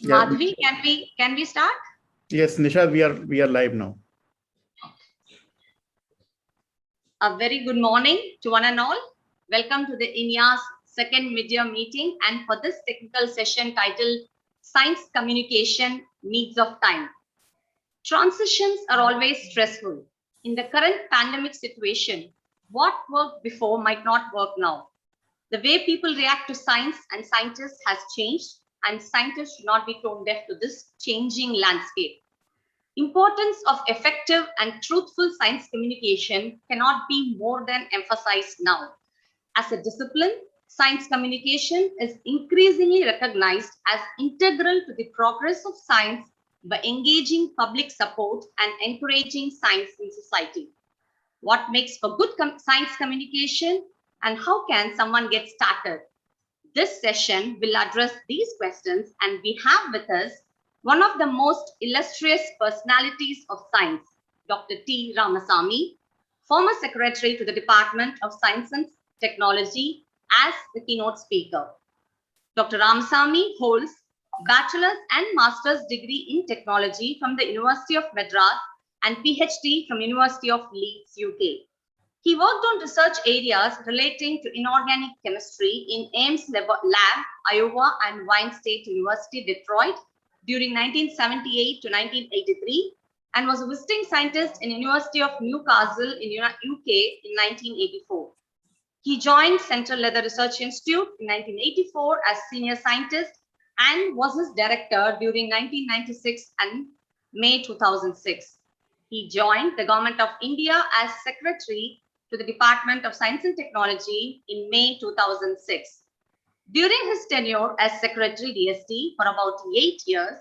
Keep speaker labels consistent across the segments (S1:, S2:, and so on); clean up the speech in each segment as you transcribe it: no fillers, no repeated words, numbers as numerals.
S1: Yeah.
S2: Madhvi, can we start?
S1: Yes, Nisha, we are live now.
S2: A very good morning to one and all. Welcome to the INYAS second mid-year meeting, and for this technical session titled Science Communication Needs of Time. Transitions are always stressful. In the current pandemic situation, what worked before might not work now. The way people react to science and scientists has changed, and scientists should not be tone deaf to this changing landscape. Importance of effective and truthful science communication cannot be more than emphasized now. As a discipline, science communication is increasingly recognized as integral to the progress of science by engaging public support and encouraging science in society. What makes for good science communication, and how can someone get started? This session will address these questions, and we have with us one of the most illustrious personalities of science, Dr. T. Ramasamy, former secretary to the Department of Science and Technology, as the keynote speaker. Dr. Ramasamy holds bachelor's and master's degree in technology from the University of Madras and PhD from University of Leeds, UK. He worked on research areas relating to inorganic chemistry in Ames Lab, Iowa, and Wayne State University, Detroit, during 1978 to 1983, and was a visiting scientist in University of Newcastle in UK in 1984. He joined Central Leather Research Institute in 1984 as senior scientist and was his director during 1996 and May 2006. He joined the Government of India as secretary to the Department of Science and Technology in May 2006. During his tenure as Secretary DST for about 8 years,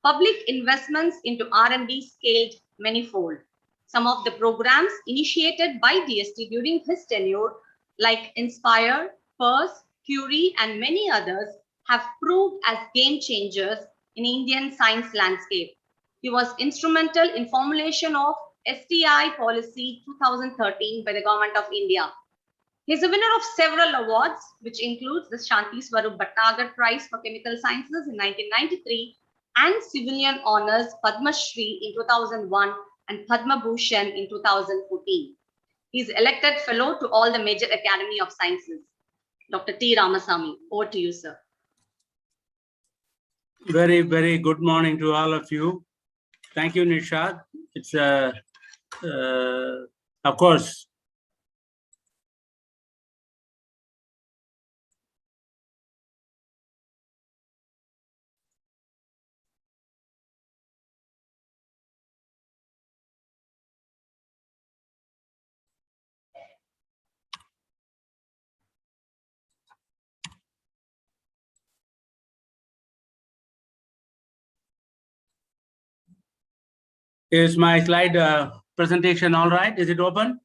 S2: public investments into R&D scaled manifold. Some of the programs initiated by DST during his tenure, like Inspire, PERS, Curie, and many others, have proved as game changers in Indian science landscape. He was instrumental in formulation of STI Policy 2013 by the Government of India. He is a winner of several awards, which includes the Shanti Swarup Bhatnagar Prize for Chemical Sciences in 1993 and Civilian Honours Padma Shri in 2001 and Padma Bhushan in 2014. He is elected fellow to all the major Academy of Sciences. Dr. T. Ramasamy, over to you, sir.
S3: Very, very good morning to all of you. Thank you, Nishad. It's of course, is my slide presentation all right? Is it open?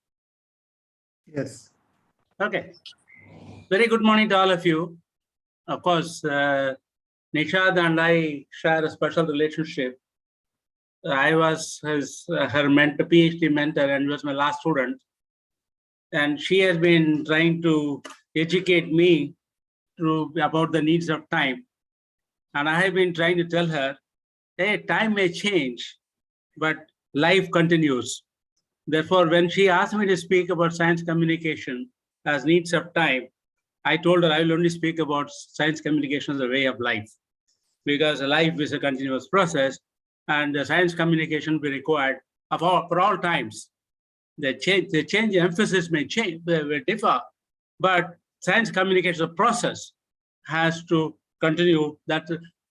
S1: Yes.
S3: Okay. Very good morning to all of you. Of course, Nishad and I share a special relationship. I was her mentor, PhD mentor, and was my last student. And she has been trying to educate me about the needs of time. And I have been trying to tell her, hey, time may change, but life continues. Therefore, when she asked me to speak about science communication as needs of time, I told her I will only speak about science communication as a way of life, because life is a continuous process, and the science communication will be required for all times. The change emphasis may change, will differ, but science communication process has to continue.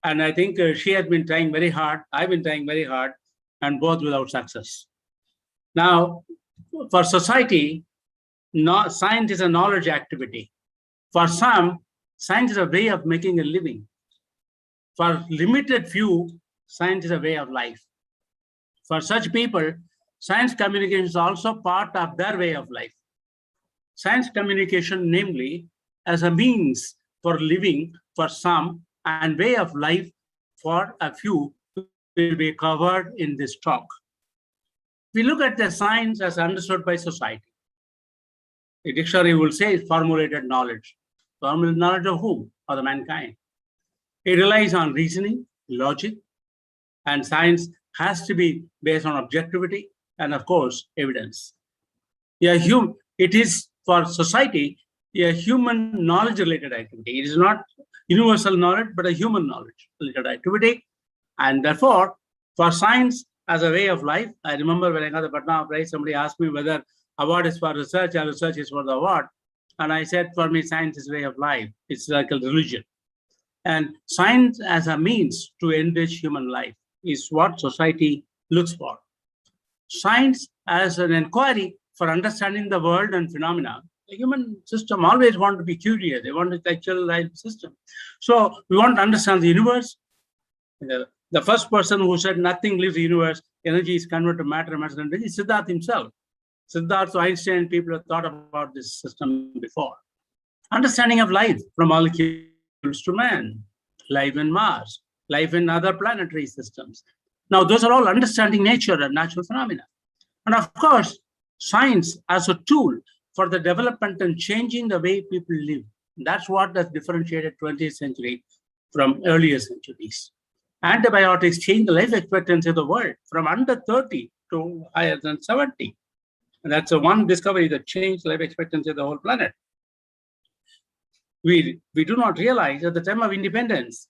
S3: And I think she has been trying very hard. I've been trying very hard, and both without success. Now, for society, science is a knowledge activity. For some, science is a way of making a living. For limited few, science is a way of life. For such people, science communication is also part of their way of life. Science communication, namely, as a means for living for some and way of life for a few, will be covered in this talk. We look at the science as understood by society. The dictionary will say formulated knowledge. Formulated knowledge of whom? Of the mankind. It relies on reasoning, logic, and science has to be based on objectivity and, of course, evidence. It is for society a human knowledge-related activity. It is not universal knowledge, but a human knowledge-related activity. And therefore, for science as a way of life, I remember when I got the Patna Prize, somebody asked me whether award is for research or research is for the award. And I said, for me, science is a way of life. It's like a religion. And science as a means to enrich human life is what society looks for. Science as an inquiry for understanding the world and phenomena. The human system always want to be curious. They want a actual life system. So we want to understand the universe. The first person who said nothing leaves the universe, energy is converted to matter, matter to energy, is Siddhartha himself. Siddhartha, Einstein, people have thought about this system before. Understanding of life from molecules to man, life in Mars, life in other planetary systems. Now, those are all understanding nature and natural phenomena. And of course, science as a tool for the development and changing the way people live. That's what has differentiated 20th century from earlier centuries. Antibiotics changed the life expectancy of the world from under 30 to higher than 70. And that's the one discovery that changed life expectancy of the whole planet. We do not realize at the time of independence,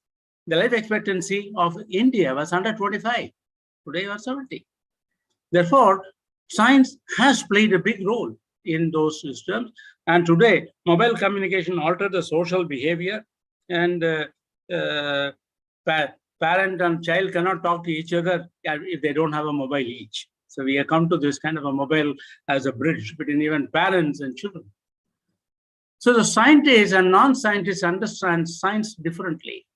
S3: the life expectancy of India was under 25. Today, we are 70. Therefore, science has played a big role in those systems. And today, mobile communication altered the social behavior, and parent and child cannot talk to each other if they don't have a mobile each. So we have come to this kind of a mobile as a bridge between even parents and children. So the scientists and non-scientists understand science differently.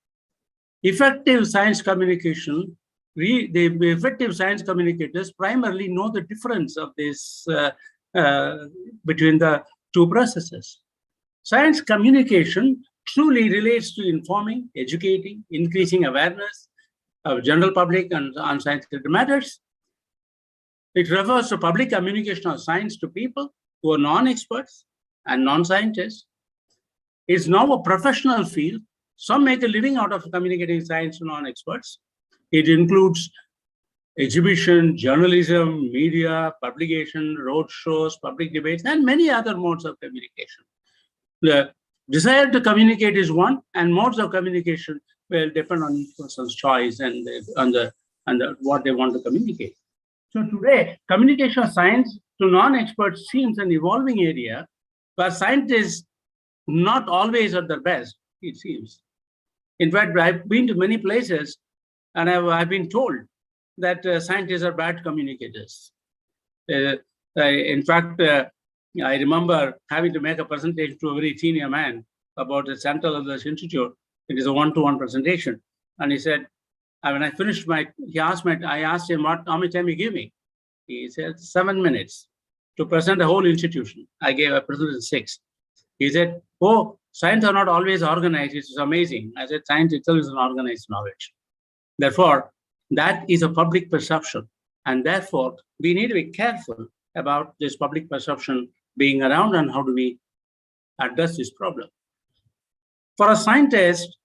S3: Effective science communication, the effective science communicators primarily know the difference of this between the two processes. Science communication truly relates to informing, educating, increasing awareness of general public and on scientific matters. It refers to public communication of science to people who are non-experts and non-scientists. It's now a professional field. Some make a living out of communicating science to non-experts. It includes exhibition, journalism, media, publication, road shows, public debates, and many other modes of communication. The desire to communicate is one, and modes of communication will depend on each person's choice and what they want to communicate. So today, communication of science to non-experts seems an evolving area where scientists not always at their best, it seems. In fact, I've been to many places and I've been told that scientists are bad communicators. In fact, I remember having to make a presentation to a very senior man about the Central Research Institute. It is a one-to-one presentation. And he said, when I finished I asked him, how much time you give me? He said, 7 minutes to present the whole institution. I presented 6. He said, oh, science are not always organized. It's amazing. I said, science itself is an organized knowledge. Therefore, that is a public perception. And therefore, we need to be careful about this public perception being around and how do we address this problem. For a scientist,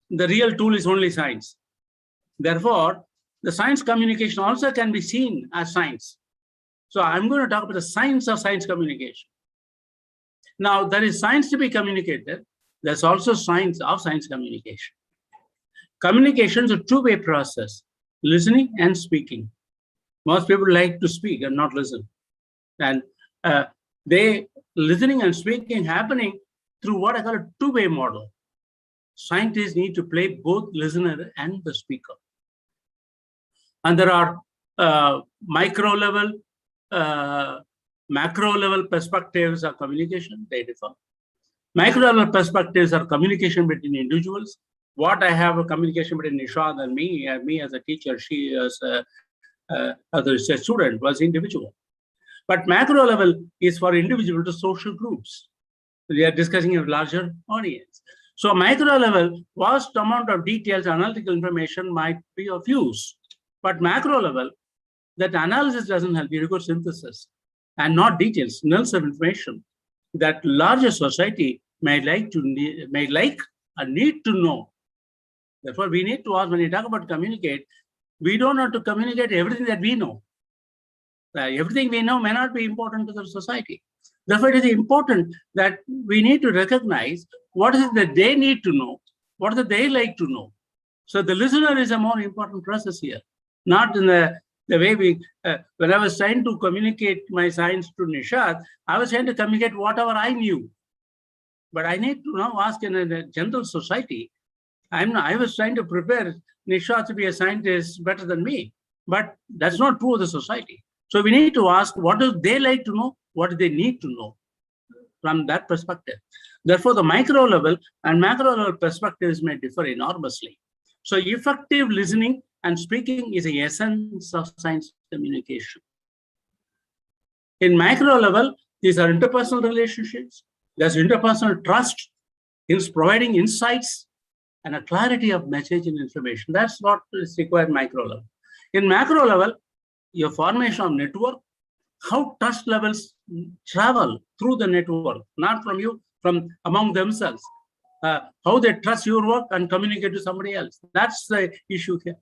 S3: the real tool is only science. Therefore, the science communication also can be seen as science. So I'm going to talk about the science of science communication. Now, there is science to be communicated. There's also science of science communication. Communication is a two-way process, listening and speaking. Most people like to speak and not listen. And listening and speaking happening through what I call a two-way model. Scientists need to play both listener and the speaker. And there are micro level, macro level perspectives of communication, they differ. Micro level perspectives are communication between individuals. What I have a communication between Nishad and me as a teacher, she as a student was individual. But macro level is for individual to social groups. We are discussing a larger audience. So micro level, vast amount of details, analytical information might be of use. But macro level, that analysis doesn't help. You require synthesis and not details, nulls of information that larger society may like and need to know Therefore, we need to ask, when you talk about communicate, we don't have to communicate everything that we know. Everything we know may not be important to the society. Therefore, it is important that we need to recognize what is it that they need to know, what do they like to know. So the listener is a more important process here, not in the way we, when I was trying to communicate my science to Nishad, I was trying to communicate whatever I knew. But I need to now ask in a general society, I was trying to prepare Nishad to be a scientist better than me, but that's not true of the society. So we need to ask, what do they like to know? What do they need to know from that perspective? Therefore, the micro level and macro level perspectives may differ enormously. So effective listening and speaking is the essence of science communication. In macro level, these are interpersonal relationships. There's interpersonal trust in providing insights and a clarity of message and information. That's what is required micro level. In macro level, your formation of network, how trust levels travel through the network, not from you, from among themselves. How they trust your work and communicate to somebody else. That's the issue here.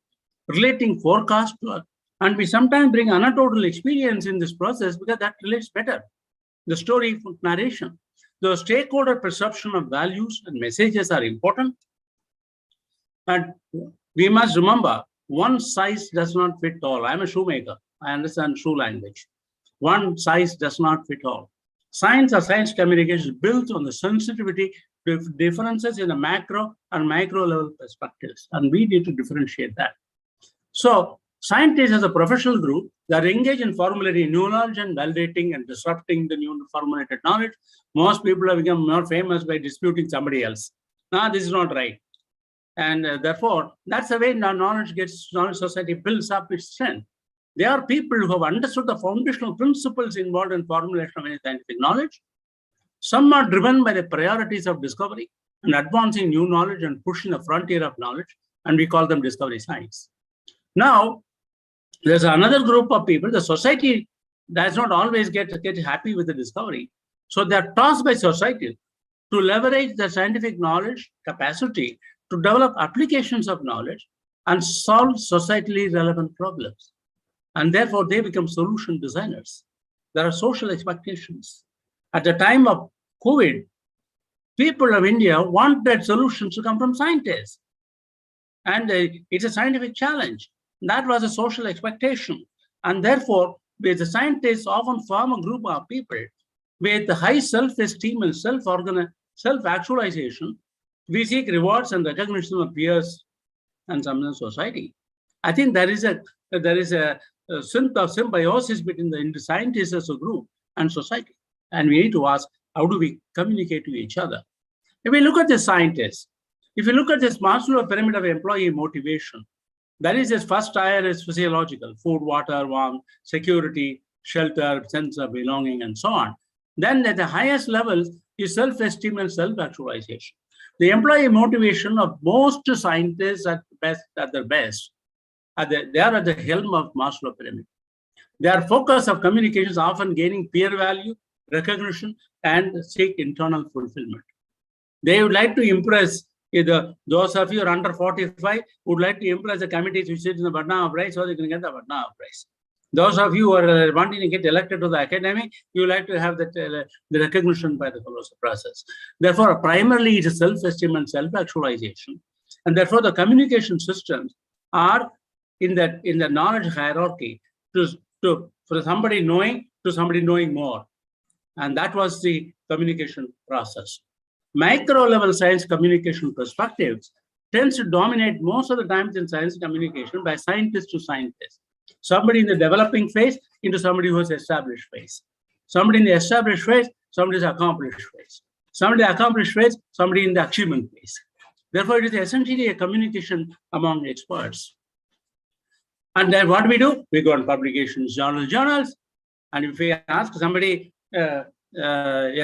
S3: Relating forecast to, and we sometimes bring anecdotal experience in this process because that relates better. The story narration. The stakeholder perception of values and messages are important. And we must remember, one size does not fit all. I'm a shoemaker. I understand shoe language. One size does not fit all. Science or science communication is built on the sensitivity to differences in the macro and micro level perspectives. And we need to differentiate that. So scientists as a professional group that engage in formulating new knowledge and validating and disrupting the new formulated knowledge. Most people have become more famous by disputing somebody else. No, this is not right. And therefore, that's the way knowledge society builds up its strength. They are people who have understood the foundational principles involved in formulation of any scientific knowledge. Some are driven by the priorities of discovery and advancing new knowledge and pushing the frontier of knowledge, and we call them discovery science. Now, there's another group of people, the society does not always get happy with the discovery. So they're tasked by society to leverage the scientific knowledge capacity to develop applications of knowledge and solve societally relevant problems. And therefore, they become solution designers. There are social expectations. At the time of COVID, people of India wanted solutions to come from scientists. And it's a scientific challenge. That was a social expectation. And therefore, the scientists often form a group of people with high self-esteem and self-actualization. We seek rewards and recognition of peers and some in society. I think there is a sense of symbiosis between the scientists as a group and society. And we need to ask, how do we communicate to each other? If we look at the scientists, if you look at this Maslow pyramid of employee motivation, that is his first tier is physiological, food, water, warmth, security, shelter, sense of belonging, and so on. Then at the highest levels is self-esteem and self-actualization. The employee motivation of most scientists at their best, they are at the helm of Maslow pyramid. Their focus of communication is often gaining peer value, recognition, and seek internal fulfillment. They would like to impress either those of you who are under 45 would like to impress the committees which sit in the Bhatnagar Prize, so they can get the Bhatnagar Prize. Those of you who are wanting to get elected to the academy, you like to have the recognition by the fellowship process. Therefore, primarily it is self-esteem and self-actualization. And therefore, the communication systems are in the knowledge hierarchy for somebody knowing to somebody knowing more. And that was the communication process. Micro level science communication perspectives tends to dominate most of the times in science communication by scientist to scientist. Somebody in the developing phase into somebody who is established phase. Somebody in the established phase, somebody is accomplished phase. Somebody in the accomplished phase, somebody in the achievement phase. Therefore, it is essentially a communication among experts. And then what do? We go on publications, journals. And if we ask somebody, a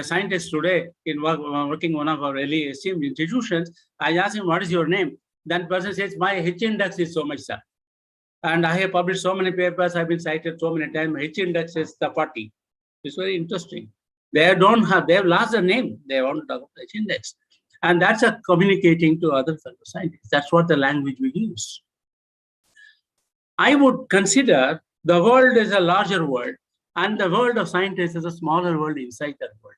S3: scientist today working in one of our really esteemed institutions, I ask him, what is your name? That person says, my H index is so much, sir. And I have published so many papers, I've been cited so many times, H index is the 40. It's very interesting. They have lost their name. They want to talk about H index. And that's a communicating to other fellow scientists. That's what the language we use. I would consider the world as a larger world, and the world of scientists is a smaller world inside that world.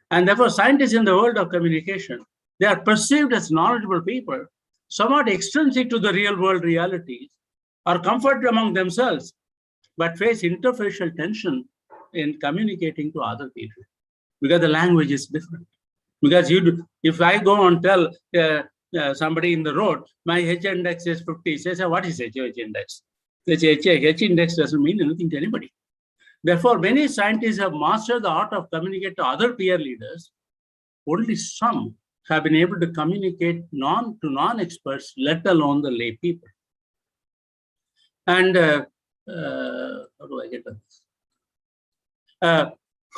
S3: And therefore, scientists in the world of communication, they are perceived as knowledgeable people, somewhat extrinsic to the real world realities, are comforted among themselves, but face interfacial tension in communicating to other people because the language is different. Because if I go and tell somebody in the road, my H index is 50, says, what is H index? H index doesn't mean anything to anybody. Therefore, many scientists have mastered the art of communicating to other peer leaders. Only some have been able to communicate to non-experts, let alone the lay people. And how do I get to this?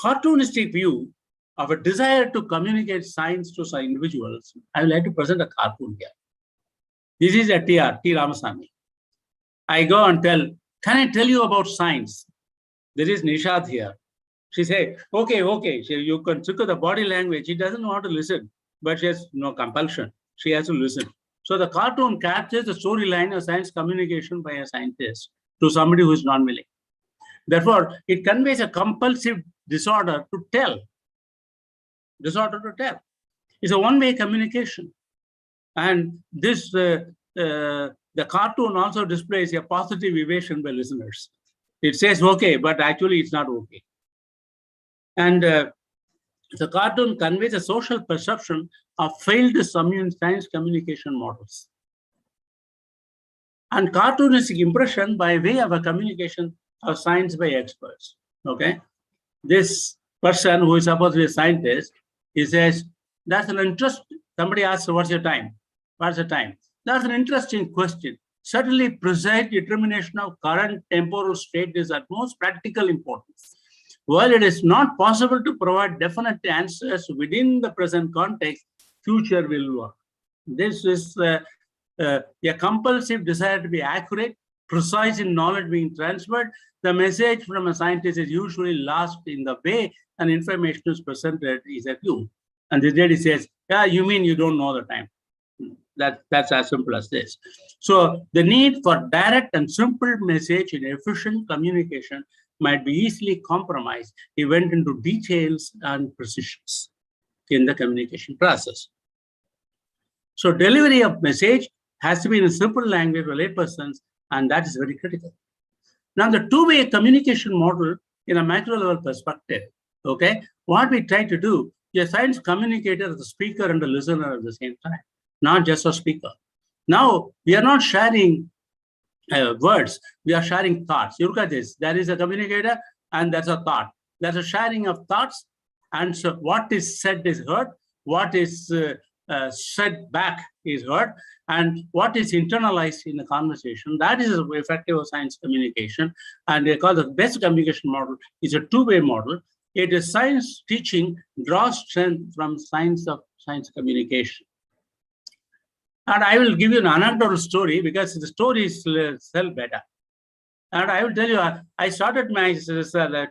S3: Cartoonistic view of a desire to communicate science to some individuals. I would like to present a cartoon here. This is a T. Ramasamy. I go and tell, can I tell you about science? There is Nishad here. She said, okay. You can look at the body language. She doesn't want to listen, but she has no compulsion. She has to listen. So the cartoon captures the storyline of science communication by a scientist to somebody who is non-willing. Therefore, it conveys a compulsive disorder to tell. It's a one-way communication. And this, the cartoon also displays a positive evasion by listeners. It says, okay, but actually it's not okay. And the cartoon conveys a social perception of failed science communication models. And cartoonistic impression by way of a communication of science by experts, okay? This person who is supposed to be a scientist, he says, that's an interest. Somebody asks, what's your time? What's the time? That's an interesting question. Certainly, precise determination of current temporal state is at most practical importance. While it is not possible to provide definite answers within the present context, future will work. This is a compulsive desire to be accurate, precise in knowledge being transferred. The message from a scientist is usually lost in the way an information is presented is a clue. And this lady says, yeah, you mean you don't know the time. That's as simple as this. So the need for direct and simple message in efficient communication might be easily compromised. He went into details and precisions in the communication process. So delivery of message has to be in a simple language for laypersons, and that is very critical. Now, the two-way communication model in a macro level perspective, okay, what we try to do, a science communicator is the speaker and the listener at the same time, not just a speaker. Now, we are not sharing words, we are sharing thoughts. You look at this, there is a communicator and there's a thought. There's a sharing of thoughts, and so what is said is heard, what is said back is heard, and what is internalized in the conversation. That is effective science communication, and they call the best communication model is a two-way model. It is science teaching draws strength from science communication. And I will give you an anecdotal story because the stories sell better. And I will tell you, I started my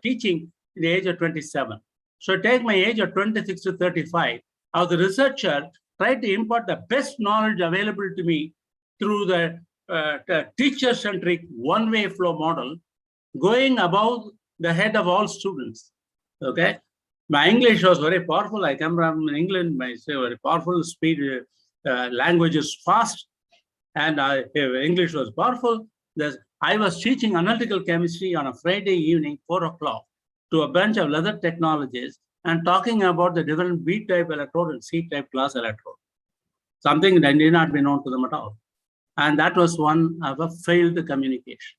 S3: teaching at the age of 27. So take my age of 26 to 35. I was a researcher, tried to impart the best knowledge available to me through the teacher-centric one-way flow model, going above the head of all students. Okay, my English was very powerful. I come from England. My very powerful speed. Language is fast, and English was powerful. I was teaching analytical chemistry on a Friday evening, 4 o'clock, to a bunch of leather technologists and talking about the different B-type electrode and C-type glass electrode, something that did not be known to them at all. And that was one of a failed communication.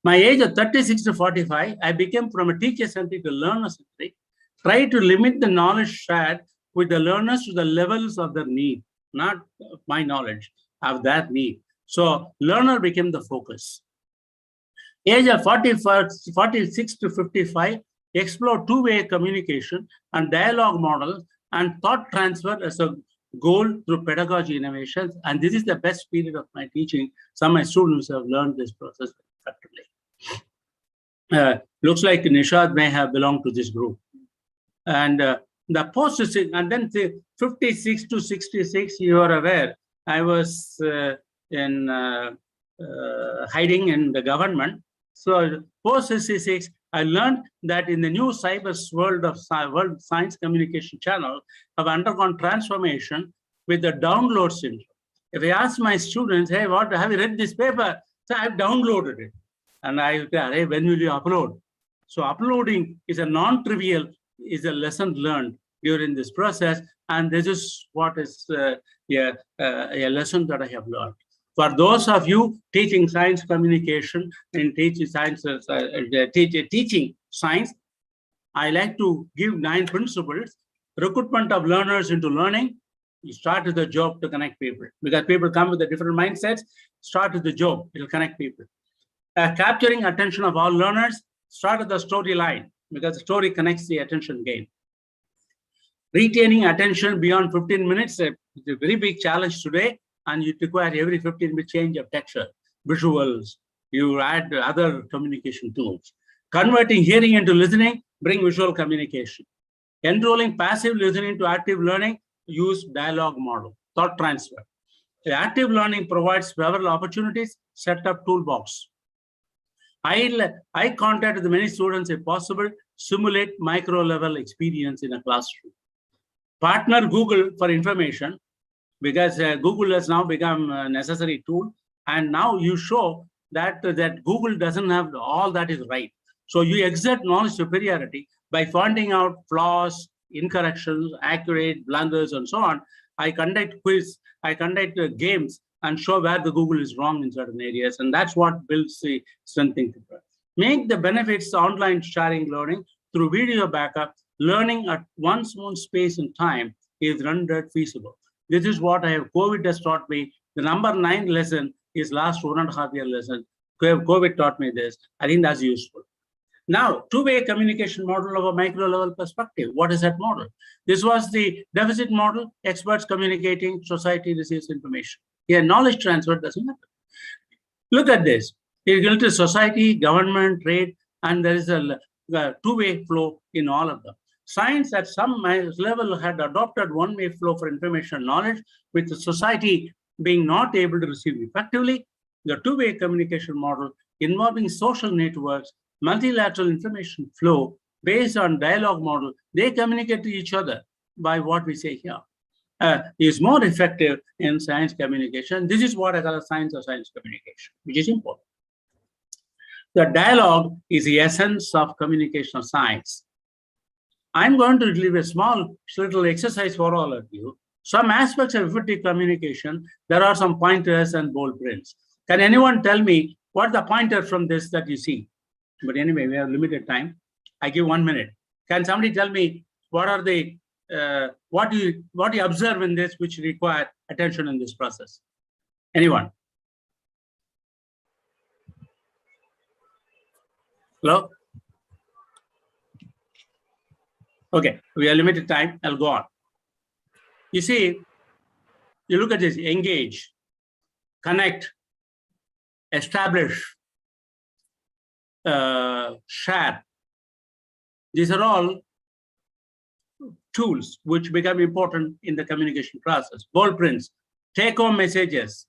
S3: My age of 36 to 45, I became from a teacher-centric to learner-centric, try to limit the knowledge shared with the learners to the levels of their need, not my knowledge, of that need. So learner became the focus. Age of 46 to 55, explore two-way communication and dialogue models and thought transfer as a goal through pedagogy innovations. And this is the best period of my teaching. Some of my students have learned this process effectively. Looks like Nishad may have belonged to this group. And the post-6, and then the 56 to 66, you are aware, I was hiding in the government. So post-66, I learned that in the new cyber world of World Science Communication Channel, have undergone transformation with the download syndrome. If I ask my students, hey, what have you read this paper? So I've downloaded it. And I say, hey, when will you upload? So uploading is a non-trivial, is a lesson learned during this process. And this is what is a lesson that I have learned. For those of you teaching science communication and teaching science, teaching science, I like to give 9 principles. Recruitment of learners into learning. You start with the job to connect people, because people come with a different mindsets. Start with the job, it will connect people. Capturing attention of all learners. Start with the storyline, because the story connects the attention gain. Retaining attention beyond 15 minutes is a very big challenge today, and you require every 15-minute change of texture, visuals. You add other communication tools. Converting hearing into listening, bring visual communication. Enrolling passive listening to active learning, use dialogue model, thought transfer. The active learning provides several opportunities, set up toolbox. I contacted many students, if possible, simulate micro-level experience in a classroom. Partner Google for information, because Google has now become a necessary tool. And now you show that Google doesn't have all that is right. So you exert knowledge superiority by finding out flaws, incorrections, accurate, blunders, and so on. I conduct quiz, I conduct games, and show where the Google is wrong in certain areas. And that's what builds the strengthening. Make the benefits online sharing learning through video backup. Learning at one's own space and time is rendered feasible. This is what COVID has taught me. The number 9 lesson is last 1.5 year lesson. COVID taught me this. I think that's useful. Now, two-way communication model of a micro-level perspective. What is that model? This was the deficit model, experts communicating, society receives information. Here, knowledge transfer doesn't happen. Look at this. You go to society, government, trade, and there is a two-way flow in all of them. Science at some level had adopted one-way flow for information and knowledge, with the society being not able to receive effectively. The two-way communication model involving social networks, multilateral information flow based on dialogue model, they communicate to each other by what we say here. Is more effective in science communication. This is what I call science of science communication, which is important. The dialogue is the essence of communication of science. I'm going to leave a small little exercise for all of you. Some aspects of effective communication, there are some pointers and bold prints. Can anyone tell me what the pointer from this that you see? But anyway, we have limited time. I give 1 minute. Can somebody tell me what are the what do you observe in this which require attention in this process? Anyone? Hello? Okay, we have limited time. I'll go on. You see, you look at this: engage, connect, establish, share. These are all tools which become important in the communication process. Bold prints, take-home messages,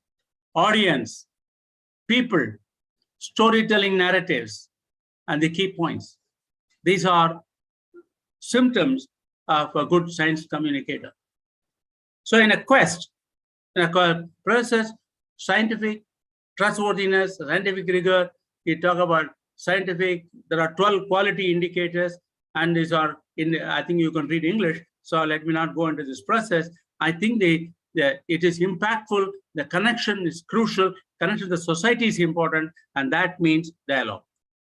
S3: audience, people, storytelling narratives, and the key points. These are symptoms of a good science communicator. So in a quest, in a process, scientific trustworthiness, scientific rigor, we talk about scientific, there are 12 quality indicators, and these are in, I think you can read English, so let me not go into this process. I think it is impactful, the connection is crucial, connection to the society is important, and that means dialogue.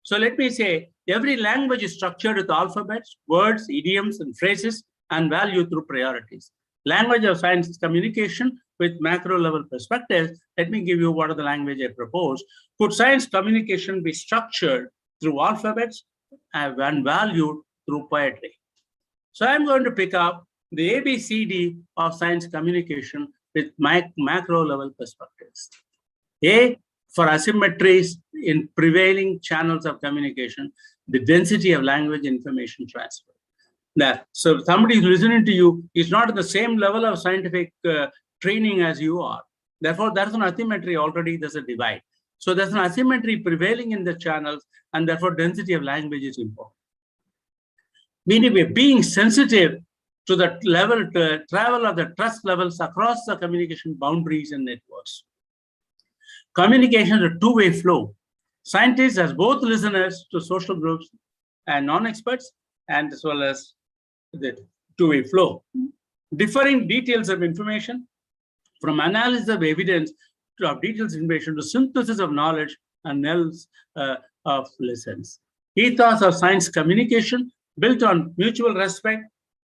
S3: So let me say, every language is structured with alphabets, words, idioms, and phrases, and value through priorities. Language of science is communication with macro-level perspectives. Let me give you what are the language I propose. Could science communication be structured through alphabets and valued through poetry? So I'm going to pick up the ABCD of science communication with macro-level perspectives. A, for asymmetries in prevailing channels of communication, the density of language information transfer. So somebody who's listening to you is not at the same level of scientific training as you are. Therefore, there's an asymmetry already, there's a divide. So there's an asymmetry prevailing in the channels, and therefore density of language is important. Meaning we're being sensitive to the level, to travel of the trust levels across the communication boundaries and networks. Communication is a two-way flow. Scientists as both listeners to social groups and non-experts, and as well as the two-way flow. Differing details of information, from analysis of evidence to of details of information to synthesis of knowledge and else of lessons. Ethos of science communication built on mutual respect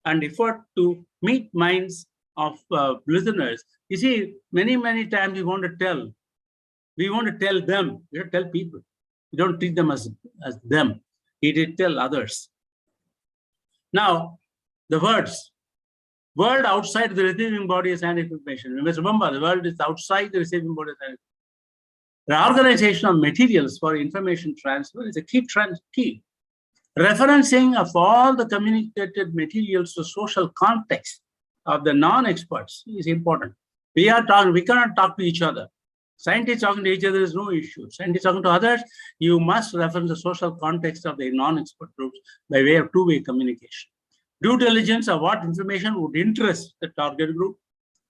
S3: and effort to meet minds of listeners. You see, many times we want to tell them, we don't tell people. We don't treat them as them. We did tell others. Now, the world outside the receiving body is scientific information. We must remember, the world is outside the receiving body. The organization of materials for information transfer is a key. Referencing of all the communicated materials to social context of the non-experts is important. We cannot talk to each other. Scientists talking to each other is no issue. Scientists talking to others, you must reference the social context of the non-expert groups by way of two-way communication. Due diligence of what information would interest the target group,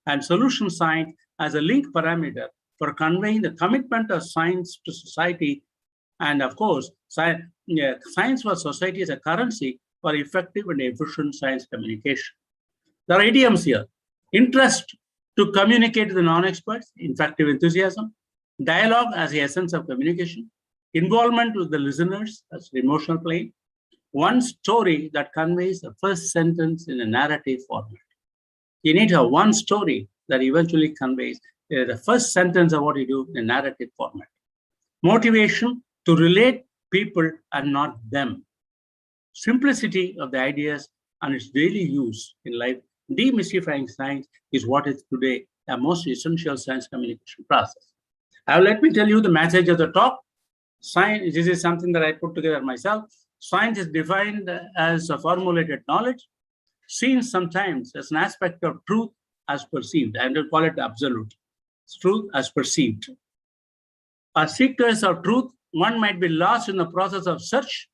S3: and solution science as a link parameter for conveying the commitment of science to society. And of course, science for society is a currency for effective and efficient science communication. There are idioms here. Interest to communicate to the non-experts, effective enthusiasm, dialogue as the essence of communication, involvement with the listeners as the emotional plane, one story that conveys the first sentence in a narrative format. You need to have one story that eventually conveys the first sentence of what you do in a narrative format. Motivation to relate people and not them. Simplicity of the ideas and its daily use in life. Demystifying science is what is today the most essential science communication process. Let me tell you the message of the talk. Science, this is something that I put together myself. Science is defined as a formulated knowledge, seen sometimes as an aspect of truth as perceived. I will call it absolute. It's truth as perceived. As seekers of truth, one might be lost in the process of search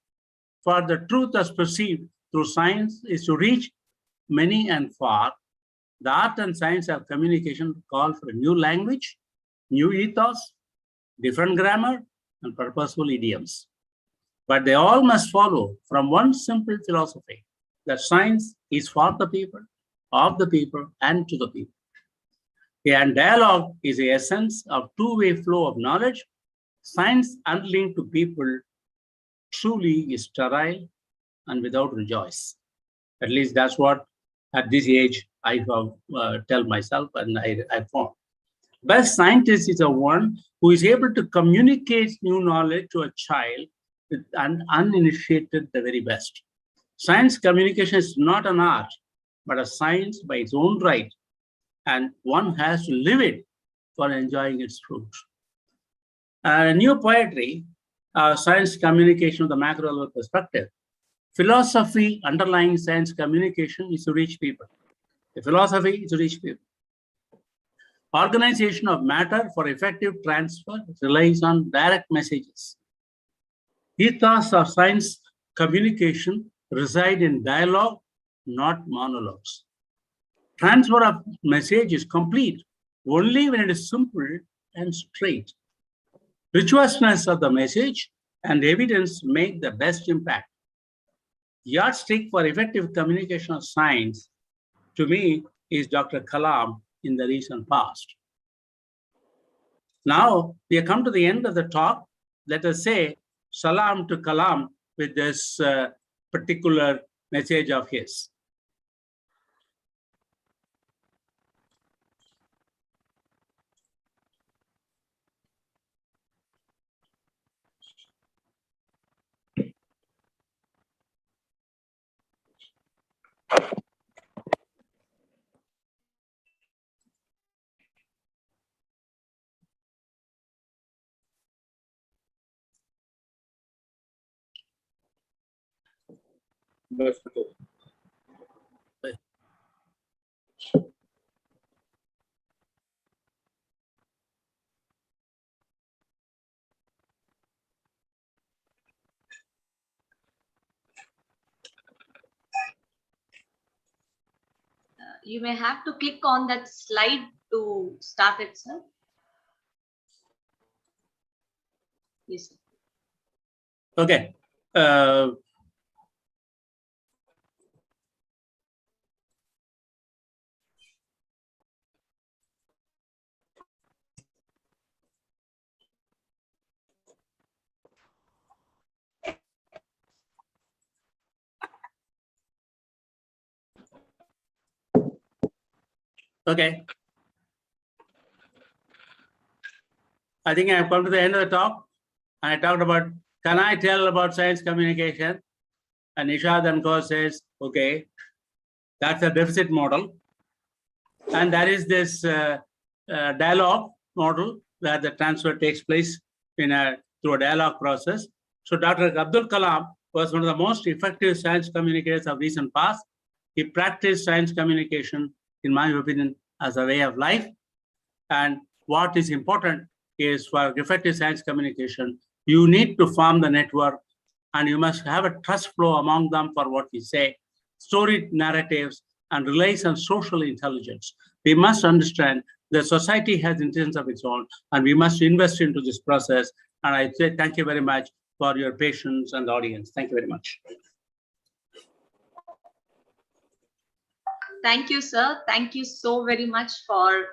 S3: for the truth as perceived through science is to reach many and far. The art and science of communication call for a new language, new ethos, different grammar, and purposeful idioms. But they all must follow from one simple philosophy, that science is for the people, of the people, and to the people. And dialogue is the essence of two-way flow of knowledge. Science unlinked to people truly is sterile and without rejoice. At least that's what, at this age, I tell myself and I found. Best scientist is the one who is able to communicate new knowledge to a child with uninitiated the very best. Science communication is not an art, but a science by its own right, and one has to live it for enjoying its fruits. New poetry, science communication of the macro level perspective. Philosophy underlying science communication is to reach people. The philosophy is to reach people. Organization of matter for effective transfer relies on direct messages. Ethos of science communication reside in dialogue, not monologues. Transfer of message is complete only when it is simple and straight. Virtuousness of the message and evidence make the best impact. Yardstick for effective communication of science, to me, is Dr. Kalam in the recent past. Now, we have come to the end of the talk. Let us say salam to Kalam with this particular message of his.
S2: You may have to click on that slide to start it, sir. Yes, sir.
S3: Okay. Okay. I think I've come to the end of the talk. I talked about, can I tell about science communication? And Nishad and Co says, okay, that's a deficit model. And that is this dialogue model where the transfer takes place through a dialogue process. So Dr. Abdul Kalam was one of the most effective science communicators of recent past. He practiced science communication, in my opinion, as a way of life. And what is important is for effective science communication, you need to form the network and you must have a trust flow among them for what we say, story narratives, and relies on social intelligence. We must understand that society has intelligence of its own, and we must invest into this process. And I say thank you very much for your patience and the audience. Thank you very much.
S2: Thank you, sir. Thank you so very much for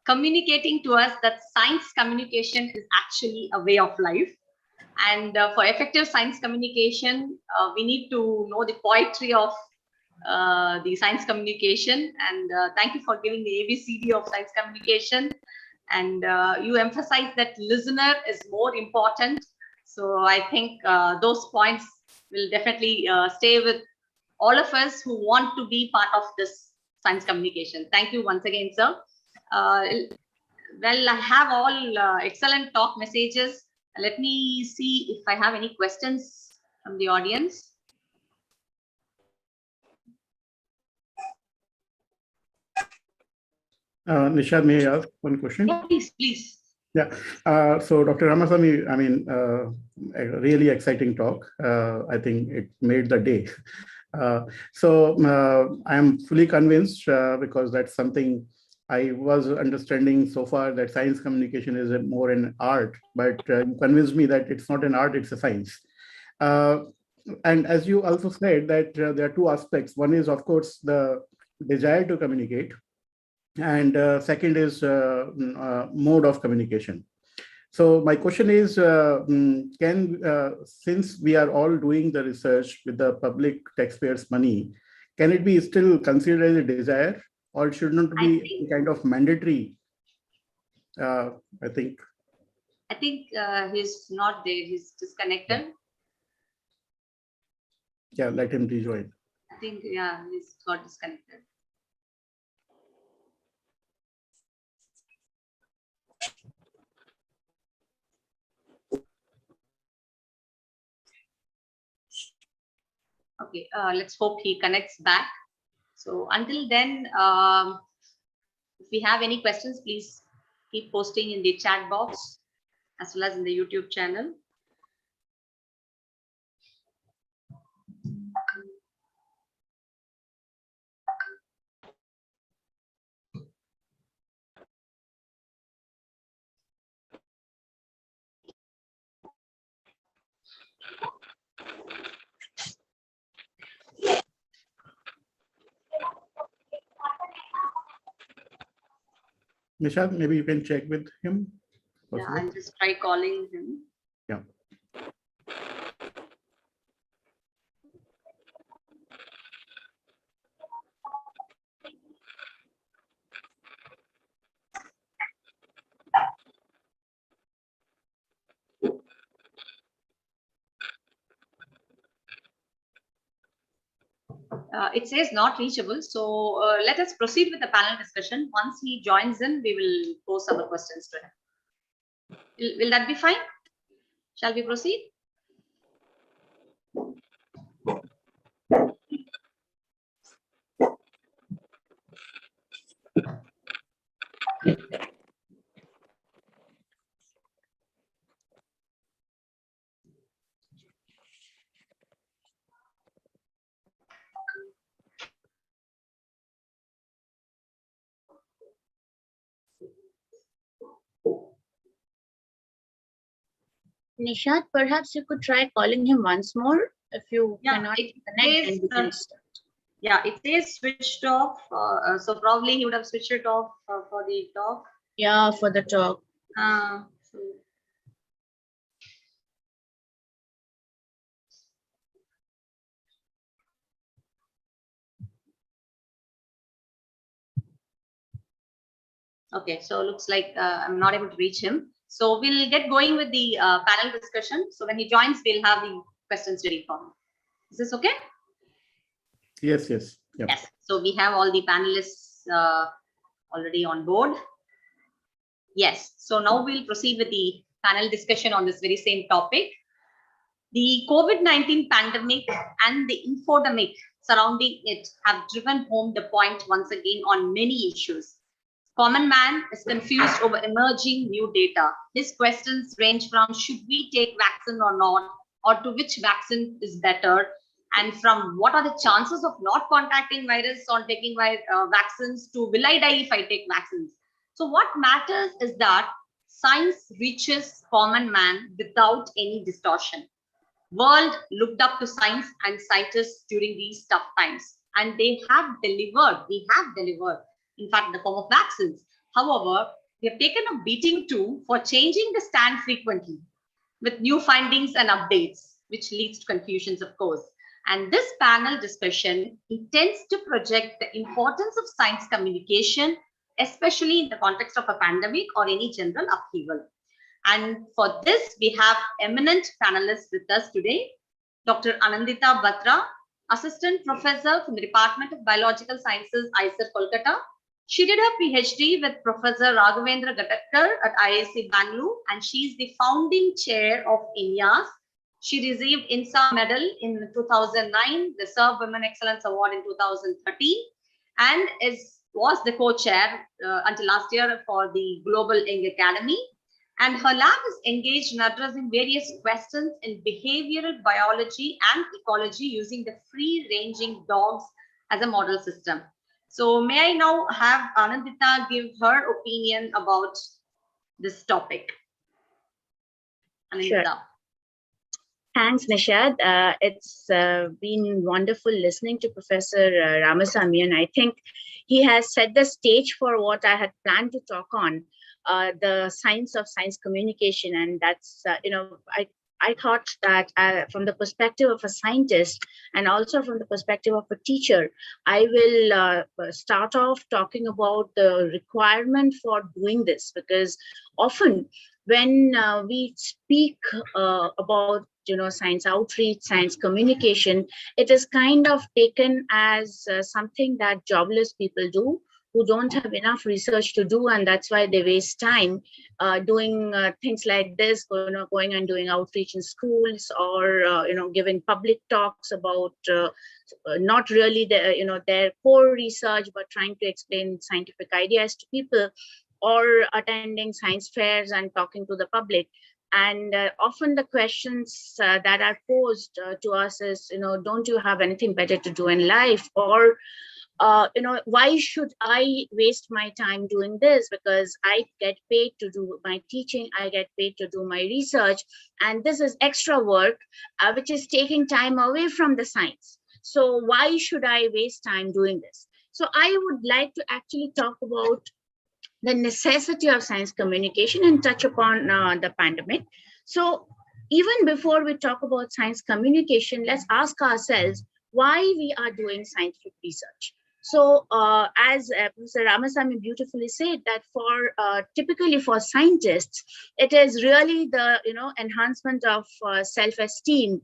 S2: communicating to us that science communication is actually a way of life. And for effective science communication, we need to know the poetry of the science communication. And thank you for giving the ABCD of science communication. And you emphasize that listener is more important. So I think those points will definitely stay with all of us who want to be part of this science communication. Thank you once again, sir. Well, I have all excellent talk messages. Let me see if I have any questions from the audience.
S1: Nishad, may I ask one question?
S2: Yeah, please, please.
S1: Yeah. So Dr. Ramasamy, I mean, a really exciting talk. I think it made the day. I'm fully convinced because that's something I was understanding so far, that science communication is more an art, but you convinced me that it's not an art, it's a science. And as you also said that there are two aspects. One is, of course, the desire to communicate, and second is mode of communication. So my question is, since we are all doing the research with the public taxpayers' money, can it be still considered as a desire, or it should not be kind of mandatory? I think
S2: he's not there. He's disconnected.
S1: Yeah, let him rejoin.
S2: I think, yeah, he's got disconnected. Okay, let's hope he connects back. So until then, if we have any questions, please keep posting in the chat box as well as in the YouTube channel.
S1: Nishad, maybe you can check with him.
S2: Yeah, I'll just try calling him.
S1: Yeah.
S2: It says not reachable. So let us proceed with the panel discussion. Once he joins in, we will pose our questions to him. Will that be fine? Shall we proceed?
S4: Nishad, perhaps you could try calling him once more if you cannot connect.
S2: Says,
S4: and we can start.
S2: Yeah, it says switched off. So probably he would have switched it off for the talk.
S4: Yeah, for the talk.
S2: So okay, so looks like I'm not able to reach him. So we'll get going with the panel discussion. So when he joins, we'll have the questions ready for him. Is this okay?
S1: Yes, yes. Yep.
S2: Yes. So we have all the panelists already on board. Yes. So now we'll proceed with the panel discussion on this very same topic. The COVID-19 pandemic and the infodemic surrounding it have driven home the point once again on many issues. Common man is confused over emerging new data. His questions range from should we take vaccine or not, or to which vaccine is better, and from what are the chances of not contacting virus or taking vaccines to will I die if I take vaccines. So what matters is that science reaches common man without any distortion. World looked up to science and scientists during these tough times, and they have delivered. We have delivered, in fact, in the form of vaccines. However, we have taken a beating too for changing the stand frequently with new findings and updates, which leads to confusions, of course. And this panel discussion intends to project the importance of science communication, especially in the context of a pandemic or any general upheaval. And for this, we have eminent panelists with us today. Dr. Anandita Batra, Assistant Professor from the Department of Biological Sciences, IISER, Kolkata. She did her PhD with Professor Raghavendra Gatatkar at IISc Bangalore, and she's the founding chair of INYAS. She received INSA medal in 2009, the Serve Women Excellence Award in 2013, and was the co-chair until last year for the Global Young Academy. And her lab is engaged in addressing various questions in behavioral biology and ecology using the free-ranging dogs as a model system. So may I now have Anandita give her opinion about this topic? Anandita.
S4: Sure. Thanks, Nishad. It's been wonderful listening to Professor Ramasamy, and I think he has set the stage for what I had planned to talk on, the science of science communication. And that's, I thought that from the perspective of a scientist and also from the perspective of a teacher, I will start off talking about the requirement for doing this, because often when we speak about science outreach, science communication, it is kind of taken as something that jobless people do who don't have enough research to do, and that's why they waste time doing things like this, going and doing outreach in schools, or giving public talks about not really their core research, but trying to explain scientific ideas to people, or attending science fairs and talking to the public. And often the questions that are posed to us is, don't you have anything better to do in life? Or, why should I waste my time doing this? Because I get paid to do my teaching, I get paid to do my research, and this is extra work, which is taking time away from the science. So why should I waste time doing this? So I would like to actually talk about the necessity of science communication and touch upon the pandemic. So even before we talk about science communication, let's ask ourselves why we are doing scientific research. So as Professor Ramasamy beautifully said, that for typically for scientists, it is really the enhancement of self-esteem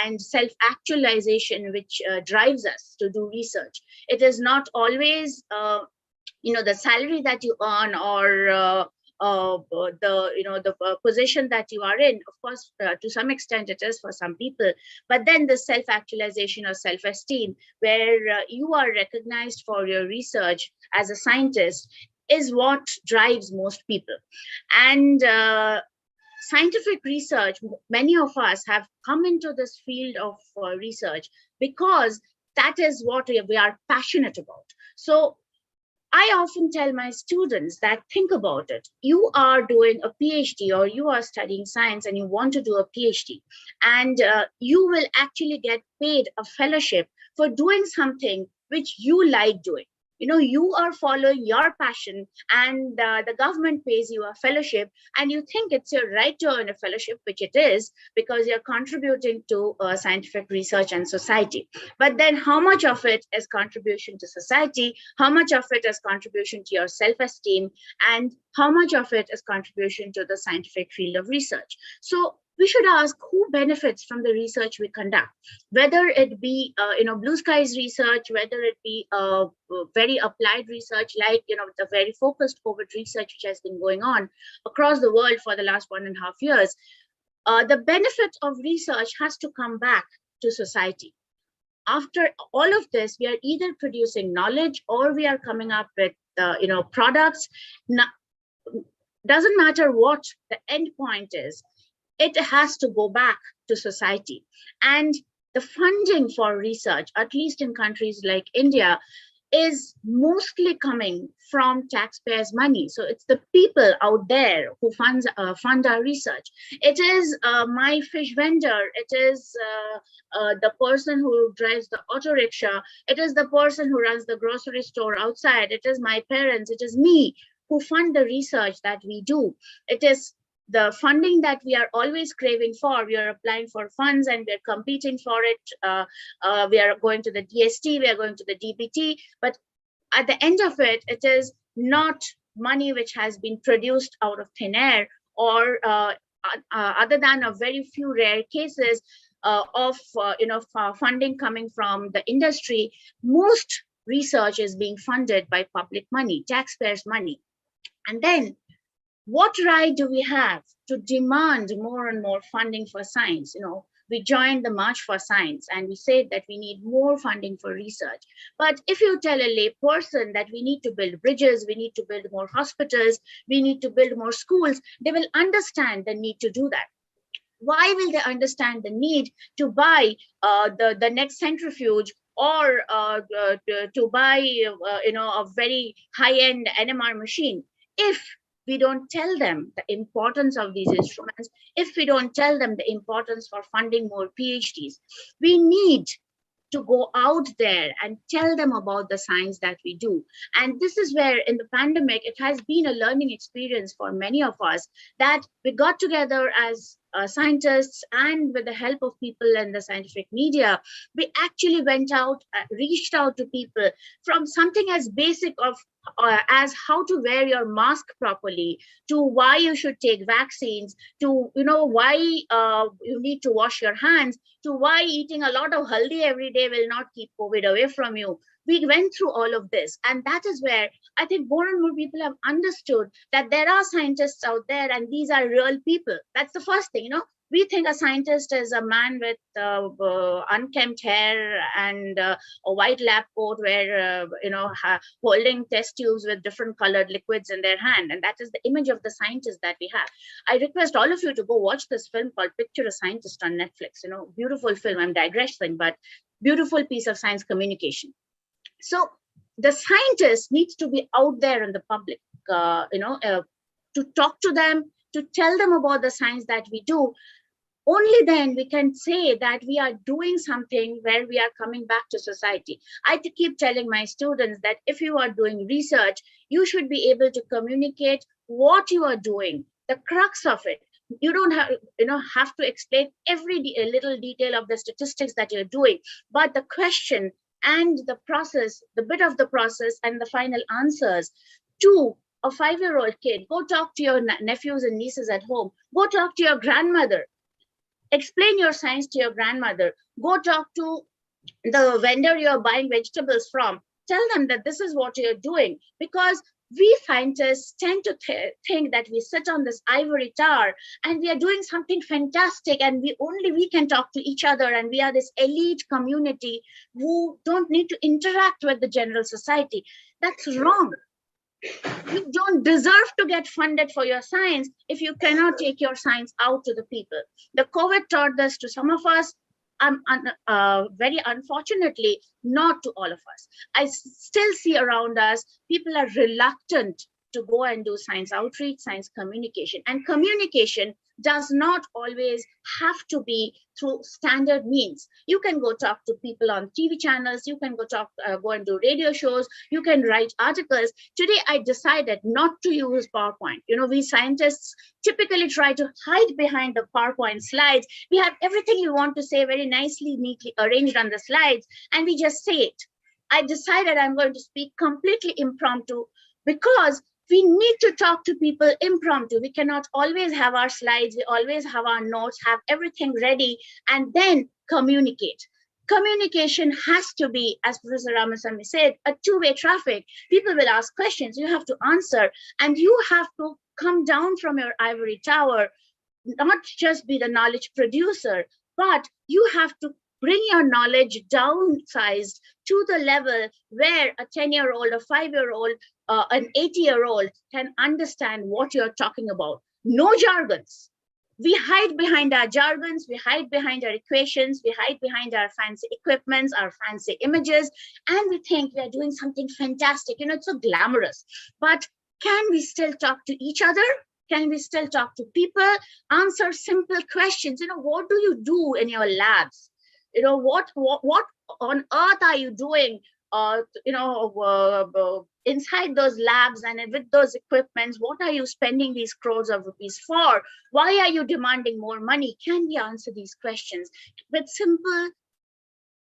S4: and self-actualization which drives us to do research. It is not always the salary that you earn, or the position that you are in. Of course, to some extent it is for some people, but then the self-actualization or self-esteem, where you are recognized for your research as a scientist, is what drives most people. And scientific research, many of us have come into this field of research because that is what we are passionate about. So I often tell my students that think about it. You are doing a PhD or you are studying science and you want to do a PhD, and you will actually get paid a fellowship for doing something which you like doing. You know, you are following your passion, and the government pays you a fellowship, and you think it's your right to earn a fellowship, which it is, because you're contributing to scientific research and society. But then how much of it is contribution to society? How much of it is contribution to your self-esteem? And how much of it is contribution to the scientific field of research? So we should ask who benefits from the research we conduct, whether it be blue skies research, whether it be very applied research like the very focused COVID research which has been going on across the world for the last 1.5 years. The benefit of research has to come back to society. After all of this, we are either producing knowledge or we are coming up with products. Doesn't matter what the end point is, it has to go back to society. And the funding for research, at least in countries like India, is mostly coming from taxpayers' money. So it's the people out there who fund our research. It is my fish vendor. It is the person who drives the auto rickshaw. It is the person who runs the grocery store outside. It is my parents. It is me who fund the research that we do. It is the funding that we are always craving for. We are applying for funds and we're competing for it. We are going to the DST, we are going to the DBT, but at the end of it, it is not money which has been produced out of thin air, or other than a very few rare cases of funding coming from the industry. Most research is being funded by public money, taxpayers' money. And then what right do we have to demand more and more funding for science? We joined the March for Science and we said that we need more funding for research. But if you tell a lay person that we need to build bridges, we need to build more hospitals, we need to build more schools, they will understand the need to do that. Why will they understand the need to buy the next centrifuge or to buy a very high-end NMR machine if we don't tell them the importance of these instruments, if we don't tell them the importance for funding more PhDs? We need to go out there and tell them about the science that we do. And this is where in the pandemic, it has been a learning experience for many of us, that we got together as scientists, and with the help of people in the scientific media, we actually went out, reached out to people, from something as basic of as how to wear your mask properly, to why you should take vaccines, to why you need to wash your hands, to why eating a lot of haldi every day will not keep COVID away from you. We went through all of this, and that is where I think more and more people have understood that there are scientists out there and these are real people. That's the first thing. We think a scientist is a man with unkempt hair and a white lab coat, where holding test tubes with different colored liquids in their hand, and that is the image of the scientist that we have. I request all of you to go watch this film called Picture a Scientist on Netflix. Beautiful film. I'm digressing, but beautiful piece of science communication. So the scientist needs to be out there in the public, to talk to them, to tell them about the science that we do. Only then we can say that we are doing something where we are coming back to society. I keep telling my students that if you are doing research, you should be able to communicate what you are doing, the crux of it. You don't have to explain every little detail of the statistics that you're doing, but the question and the process, the bit of the process and the final answers to a 5-year-old kid. Go talk to your nephews and nieces at home. Go talk to your grandmother. Explain your science to your grandmother. Go talk to the vendor you're buying vegetables from. Tell them that this is what you're doing, because we scientists tend to think that we sit on this ivory tower and we are doing something fantastic, and we can talk to each other, and we are this elite community who don't need to interact with the general society. That's wrong. You don't deserve to get funded for your science if you cannot take your science out to the people. The COVID taught this to some of us. very unfortunately, not to all of us. I still see around us, people are reluctant to go and do science outreach, science communication. And communication does not always have to be through standard means. You can go talk to people on TV channels, you can go and do radio shows, you can write articles. Today, I decided not to use PowerPoint. You know, we scientists typically try to hide behind the PowerPoint slides. We have everything we want to say very nicely, neatly arranged on the slides, and we just say it. I decided I'm going to speak completely impromptu because we need to talk to people impromptu. We cannot always have our slides, we always have our notes, have everything ready, and then communicate. Communication has to be, as Professor Ramasamy said, a two-way traffic. People will ask questions, you have to answer, and you have to come down from your ivory tower, not just be the knowledge producer, but you have to bring your knowledge downsized to the level where a 10-year-old, a 5-year-old, an 80-year-old can understand what you're talking about. No jargons. We hide behind our jargons, we hide behind our equations, we hide behind our fancy equipments, our fancy images, and we think we are doing something fantastic. You know, it's so glamorous. But can we still talk to each other? Can we still talk to people? Answer simple questions. You know, what do you do in your labs? You know, what on earth are you doing inside those labs and with those equipments? What are you spending these crores of rupees for? Why are you demanding more money? Can we answer these questions with simple,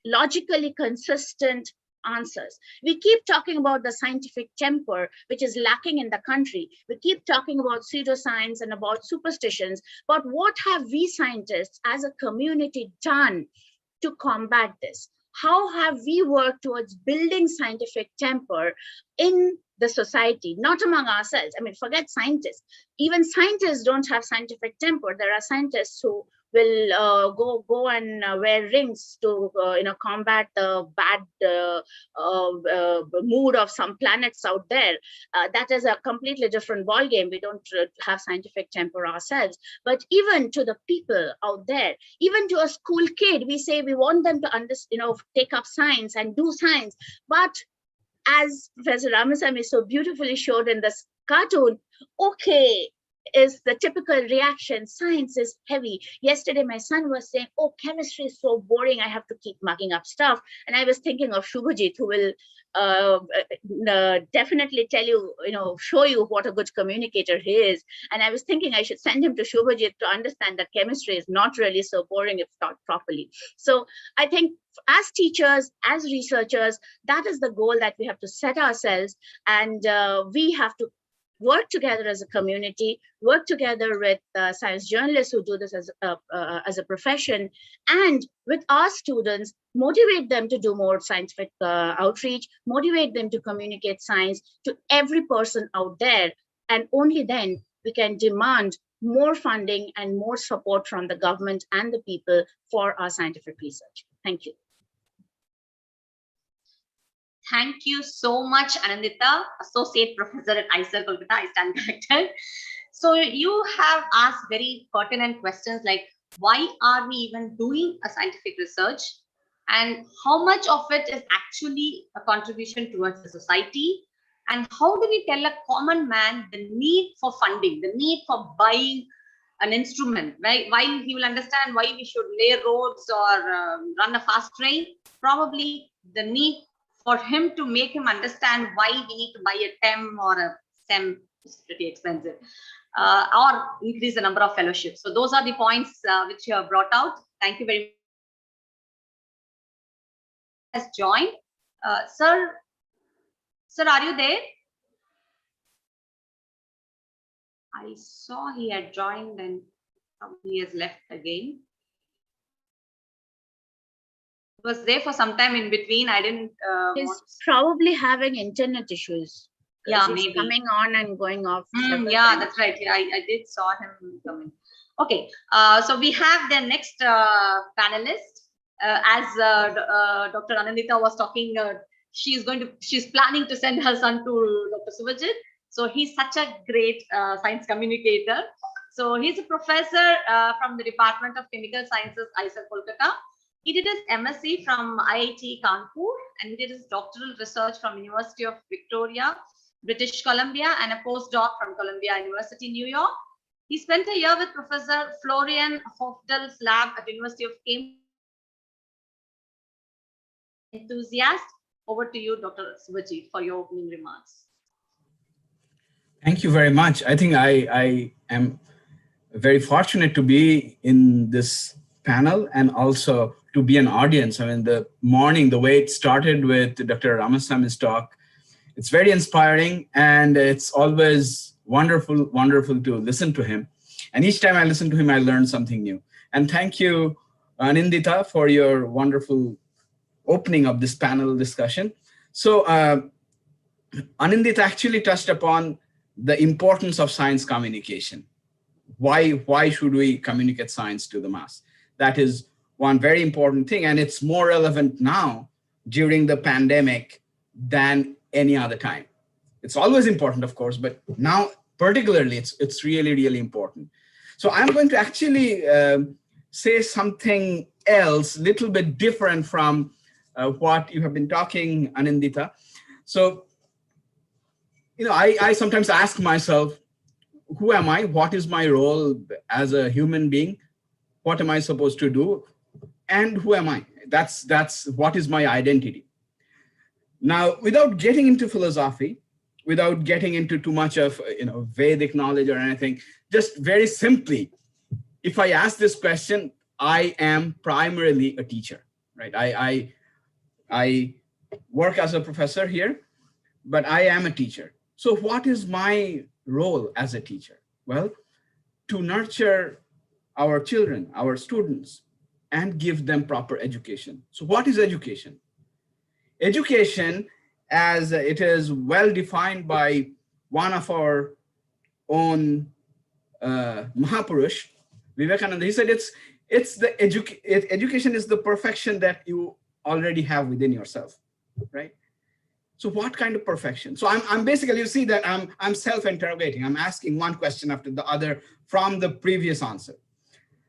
S4: logically consistent answers? We keep talking about the scientific temper, which is lacking in the country. We keep talking about pseudoscience and about superstitions, but what have we scientists as a community done to combat this? How have we worked towards building scientific temper in the society, not among ourselves? I mean, forget scientists. Even scientists don't have scientific temper. There are scientists who will go and wear rings to combat the bad mood of some planets out there. That is a completely different ballgame. We don't have scientific temper ourselves. But even to the people out there, even to a school kid, we say we want them to take up science and do science. But as Professor Ramasamy so beautifully showed in this cartoon, okay, is the typical reaction. Science is heavy. Yesterday, my son was saying, oh, chemistry is so boring. I have to keep mugging up stuff. And I was thinking of Shubhajit, who will definitely tell you, show you what a good communicator he is. And I was thinking I should send him to Shubhajit to understand that chemistry is not really so boring if taught properly. So I think as teachers, as researchers, that is the goal that we have to set ourselves. And we have to work together as a community, work together with science journalists who do this as a profession, and with our students, motivate them to do more scientific outreach, motivate them to communicate science to every person out there. And only then we can demand more funding and more support from the government and the people for our scientific research. Thank you.
S2: Thank you so much, Anandita, Associate Professor at IISER Kolkata. I stand corrected. So you have asked very pertinent questions like, why are we even doing a scientific research? And how much of it is actually a contribution towards the society? And how do we tell a common man the need for funding, the need for buying an instrument, right? Why he will understand why we should lay roads or run a fast train? Probably the need for him to make him understand why we need to buy a TEM or a SEM is pretty expensive, or increase the number of fellowships. So those are the points which you have brought out. Thank you very much. Has joined. Sir, are you there? I saw he had joined and he has left again. Was there for some time in between. I didn't.
S4: He's probably having internet issues.
S2: Yeah,
S4: he's
S2: maybe
S4: coming on and going off.
S2: Yeah, that's right. Yeah, I did saw him coming. Okay, so we have the next panelist. As Dr. Anandita was talking, she's planning to send her son to Dr. Subhajit. So he's such a great science communicator. So he's a professor from the Department of Chemical Sciences, IISER Kolkata. He did his MSc from IIT Kanpur, and he did his doctoral research from University of Victoria, British Columbia, and a postdoc from Columbia University, New York. He spent a year with Professor Florian Hofdal's lab at University of Cambridge. Enthusiast. Over to you, Dr. Subhajit, for your opening remarks.
S5: Thank you very much. I think I am very fortunate to be in this panel and also to be an audience. I mean, the morning, the way it started with Dr. Ramaswamy's talk, it's very inspiring, and it's always wonderful to listen to him. And each time I listen to him, I learn something new. And thank you, Anindita, for your wonderful opening of this panel discussion. So Anindita actually touched upon the importance of science communication. Why should we communicate science to the mass? That is one very important thing, and it's more relevant now during the pandemic than any other time. It's always important, of course, but now particularly it's really important. So I'm going to actually say something else, a little bit different from what you have been talking, Anindita. So, I sometimes ask myself, who am I? What is my role as a human being? What am I supposed to do? And who am I? That's what is my identity. Now, without getting into philosophy, without getting into too much of Vedic knowledge or anything, just very simply, if I ask this question, I am primarily a teacher, right? I work as a professor here, but I am a teacher. So what is my role as a teacher? Well, to nurture our children, our students, and give them proper education. So what is education? Education, as it is well defined by one of our own Mahapurush, Vivekananda, he said education is the perfection that you already have within yourself, right? So what kind of perfection? So I'm basically, you see that I'm self-interrogating. I'm asking one question after the other from the previous answer.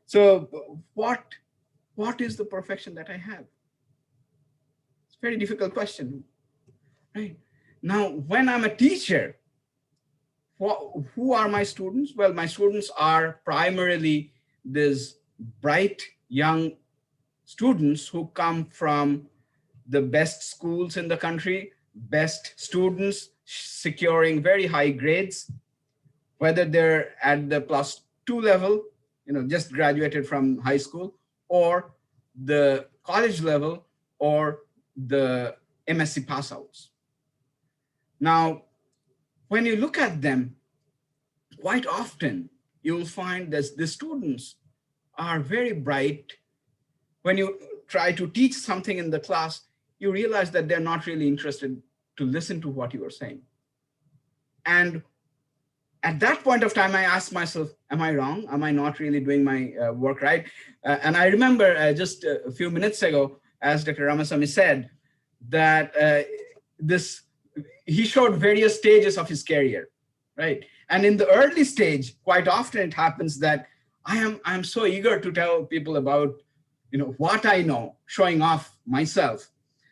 S5: So what is the perfection that I have? It's a very difficult question, right? Now, when I'm a teacher, who are my students? Well, my students are primarily these bright young students who come from the best schools in the country, best students securing very high grades, whether they're at the +2 level, just graduated from high school, or the college level, or the MSc pass outs. Now, when you look at them, quite often you'll find that the students are very bright. When you try to teach something in the class, you realize that they're not really interested to listen to what you are saying. And at that point of time, I ask myself, am I wrong? Am I not really doing my work right? And I remember just a few minutes ago, as Dr. Ramaswamy said, that he showed various stages of his career, right? And in the early stage, quite often it happens that I'm so eager to tell people about what I know, showing off myself,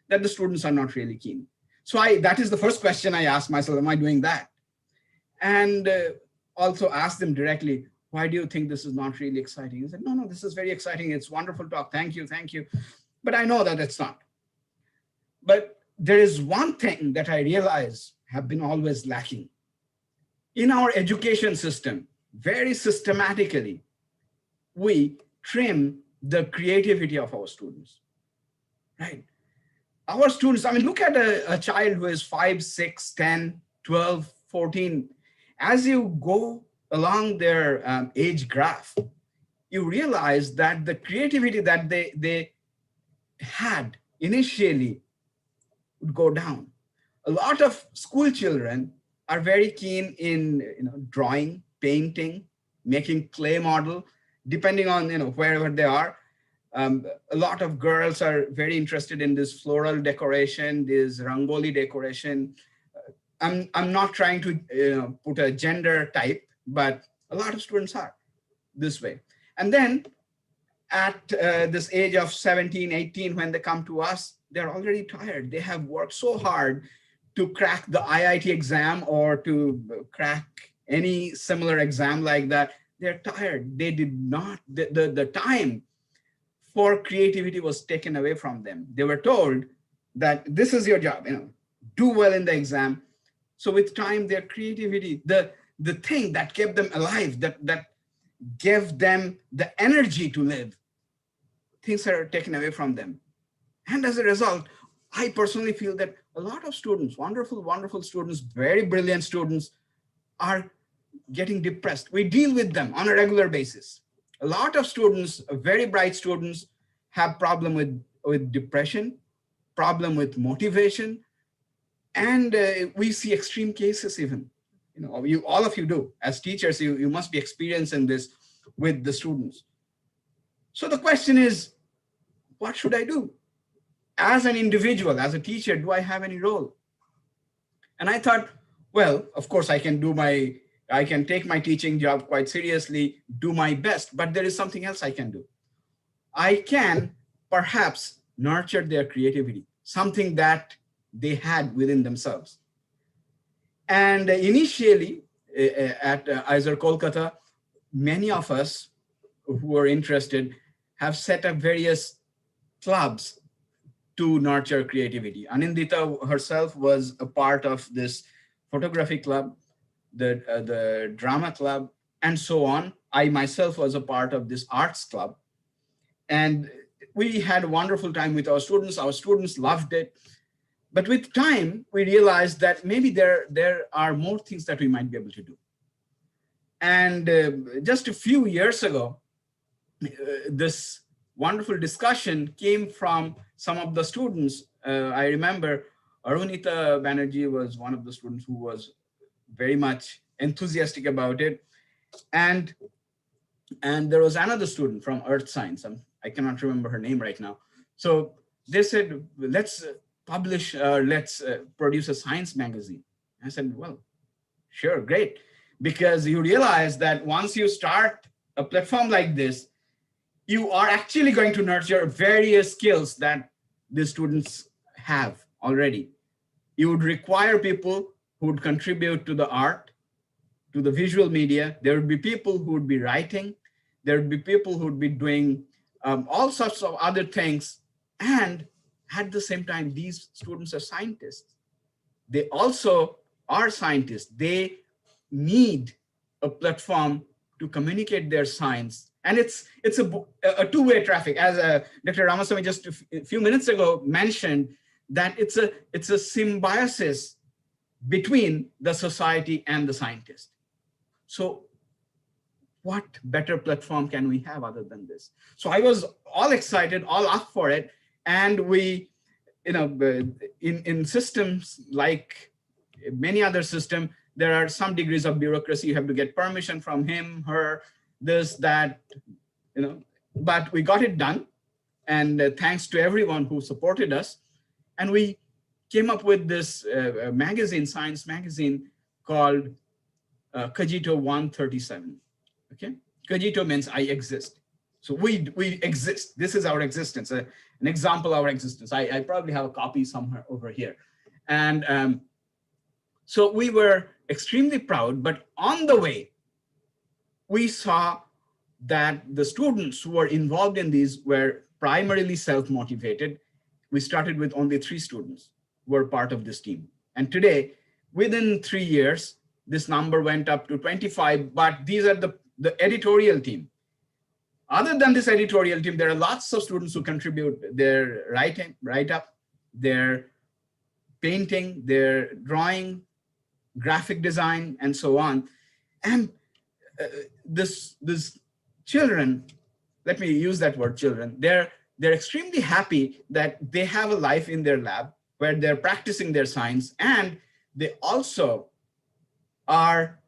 S5: that the students are not really keen. So that is the first question I ask myself, am I doing that? And also ask them directly, why do you think this is not really exciting? He said, no, this is very exciting. It's wonderful talk. Thank you. But I know that it's not. But there is one thing that I realize have been always lacking. In our education system, very systematically, we trim the creativity of our students, right? Our students, I mean, look at a child who is 5, 6, 10, 12, 14. As you go along their age graph, you realize that the creativity that they had initially would go down. A lot of school children are very keen in drawing, painting, making clay model, depending on wherever they are. A lot of girls are very interested in this floral decoration, this rangoli decoration. I'm not trying to put a gender type, but a lot of students are this way. And then at this age of 17, 18, when they come to us, they're already tired. They have worked so hard to crack the IIT exam or to crack any similar exam like that. They're tired. They did not, the time for creativity was taken away from them. They were told that this is your job, do well in the exam. So with time, their creativity, the thing that kept them alive, that gave them the energy to live, things are taken away from them. And as a result, I personally feel that a lot of students, wonderful, wonderful students, very brilliant students, are getting depressed. We deal with them on a regular basis. A lot of students, very bright students, have problem with depression, problem with motivation, and we see extreme cases even. All of you do. As teachers, you must be experiencing this with the students. So the question is, what should I do? As an individual, as a teacher, do I have any role? And I thought, well, of course, I can take my teaching job quite seriously, do my best, but there is something else I can do. I can perhaps nurture their creativity, something that they had within themselves. And initially at IISER Kolkata, many of us who are interested have set up various clubs to nurture creativity. Anindita herself was a part of this photography club, the drama club, and so on. I myself was a part of this arts club. And we had a wonderful time with our students. Our students loved it. But with time, we realized that maybe there are more things that we might be able to do. And just a few years ago, this wonderful discussion came from some of the students. I remember Arunita Banerjee was one of the students who was very much enthusiastic about it. And there was another student from Earth Science. I cannot remember her name right now. So they said, let's publish, let's produce a science magazine. I said, well, sure, great. Because you realize that once you start a platform like this, you are actually going to nurture various skills that the students have already. You would require people who would contribute to the art, to the visual media. There would be people who would be writing. There would be people who would be doing all sorts of other things. And at the same time, these students are scientists. They also are scientists. They need a platform to communicate their science. And it's a two-way traffic. As Dr. Ramaswamy just a few minutes ago mentioned, that it's a symbiosis between the society and the scientist. So what better platform can we have other than this? So I was all excited, all up for it. And we, in systems like many other systems, there are some degrees of bureaucracy. You have to get permission from him, her, this, that, but we got it done. And thanks to everyone who supported us. And we came up with this magazine, science magazine called Cogito 137. Okay, Cogito means I exist. So we exist. This is our existence, an example of our existence. I probably have a copy somewhere over here. And so we were extremely proud, but on the way, we saw that the students who were involved in these were primarily self-motivated. We started with only 3 students who were part of this team. And today, within 3 years, this number went up to 25, but these are the editorial team. Other than this editorial team, there are lots of students who contribute their writing, write-up, their painting, their drawing, graphic design, and so on. And this children, let me use that word, children, they're extremely happy that they have a life in their lab where they're practicing their science, and they also are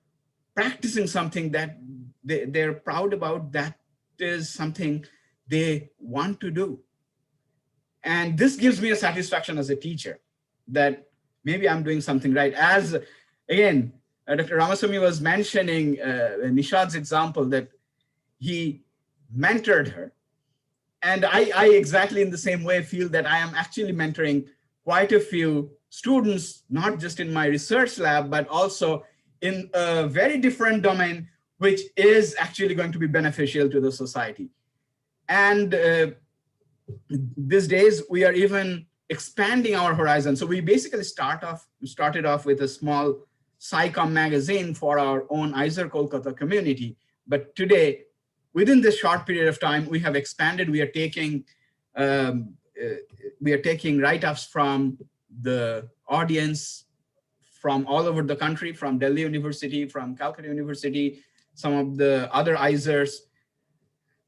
S5: practicing something that they're proud about, that is something they want to do. And this gives me a satisfaction as a teacher that maybe I'm doing something right. As again, Dr. Ramaswamy was mentioning Nishad's example that he mentored her. And I exactly in the same way feel that I am actually mentoring quite a few students, not just in my research lab, but also in a very different domain, which is actually going to be beneficial to the society. And these days, we are even expanding our horizon. So we basically started off with a small SciComm magazine for our own ISER Kolkata community. But today, within this short period of time, we have expanded. We are taking write-ups from the audience from all over the country, from Delhi University, from Calcutta University, some of the other ISERs.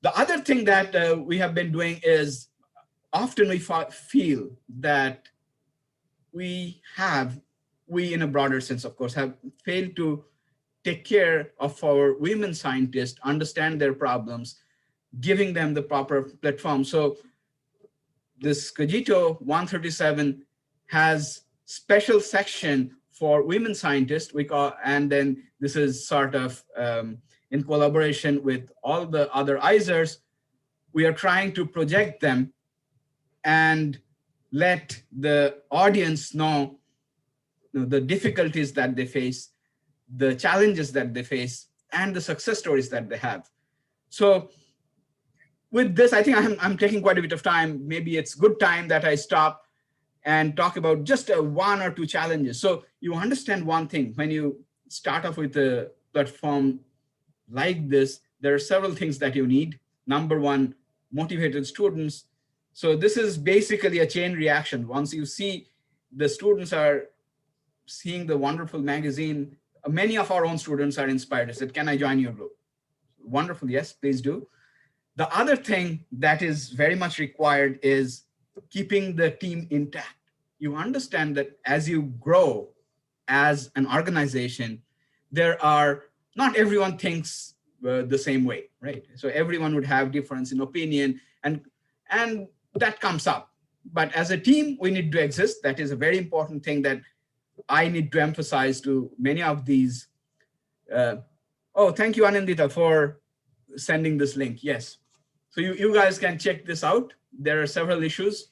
S5: The other thing that we have been doing is often we feel that we in a broader sense, of course, have failed to take care of our women scientists, understand their problems, giving them the proper platform. So this Cogito 137 has special section for women scientists, and then this is sort of in collaboration with all the other ISERs, we are trying to project them and let the audience know the difficulties that they face, the challenges that they face, and the success stories that they have. So with this, I think I'm taking quite a bit of time. Maybe it's good time that I stop and talk about just one or two challenges. So you understand one thing, when you start off with a platform like this, there are several things that you need. Number one, motivated students. So this is basically a chain reaction. Once you see the students are seeing the wonderful magazine, many of our own students are inspired. I said, can I join your group? Wonderful, yes, please do. The other thing that is very much required is keeping the team intact. You understand that as you grow as an organization, not everyone thinks the same way, right? So everyone would have difference in opinion, and that comes up. But as a team, we need to exist. That is a very important thing that I need to emphasize to many of these. Oh, thank you, Anindita, for sending this link. Yes. So you guys can check this out. There are several issues.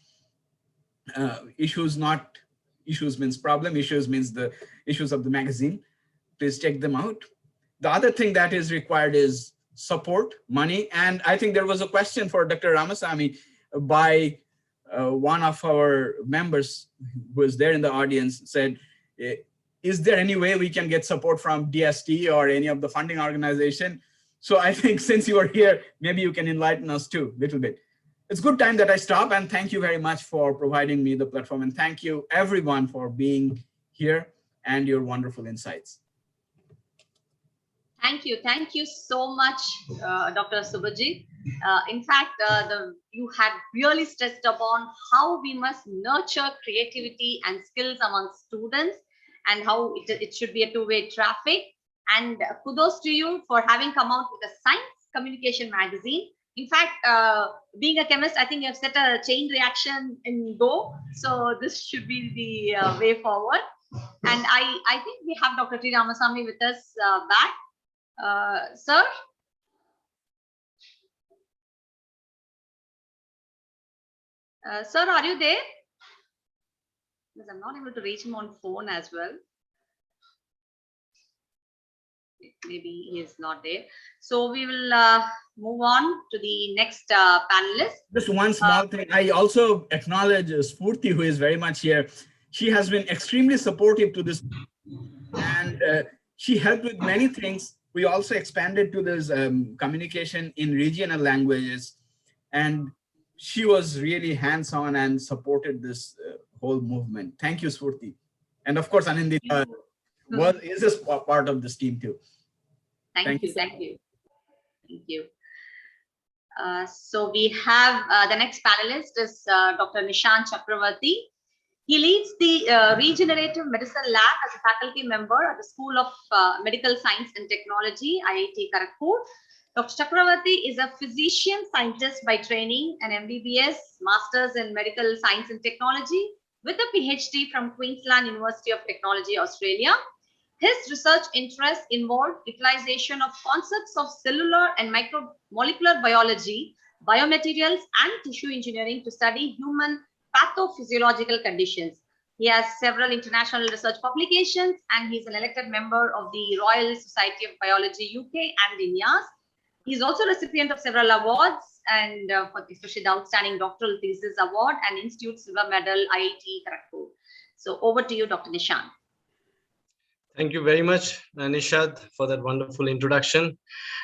S5: Issues means problem. Issues means the issues of the magazine. Please check them out. The other thing that is required is support, money. And I think there was a question for Dr. Ramasamy by one of our members who was there in the audience, said, is there any way we can get support from DST or any of the funding organization? So I think since you are here, maybe you can enlighten us too, a little bit. It's good time that I stop, and thank you very much for providing me the platform. And thank you everyone for being here and your wonderful insights.
S2: Thank you so much, Dr. Subhajit. In fact, you had really stressed upon how we must nurture creativity and skills among students, and how it should be a two-way traffic. And kudos to you for having come out with a science communication magazine. In fact, being a chemist, I think you have set a chain reaction in go. So this should be the way forward. And I think we have Dr. T. Ramasamy with us back. Sir? Sir, are you there? Because I'm not able to reach him on phone as well. Maybe he is not there. So we will move on to the next panelist.
S5: Just one small thing. I also acknowledge Spurti, who is very much here. She has been extremely supportive to this, and she helped with many things. We also expanded to this communication in regional languages, and she was really hands-on and supported this whole movement. Thank you, Spurti. And of course, Anindita is a part of this team too.
S2: Thank you. So we have the next panelist is Dr. Nishant Chakravarti. He leads the Regenerative Medicine Lab as a faculty member at the School of Medical Science and Technology, IIT Kharagpur. Dr. Chakravarti is a physician scientist by training, an MBBS, Masters in Medical Science and Technology, with a PhD from Queensland University of Technology, Australia. His research interests involved utilization of concepts of cellular and micromolecular biology biomaterials, and tissue engineering to study human pathophysiological conditions. He has several international research publications, and he's an elected member of the Royal Society of Biology UK and INYAS. He's also a recipient of several awards, and especially the Outstanding Doctoral Thesis Award and Institute Silver Medal, IIT Kharagpur. So over to you, Dr. Nishant.
S6: Thank you very much, Nishad, for that wonderful introduction.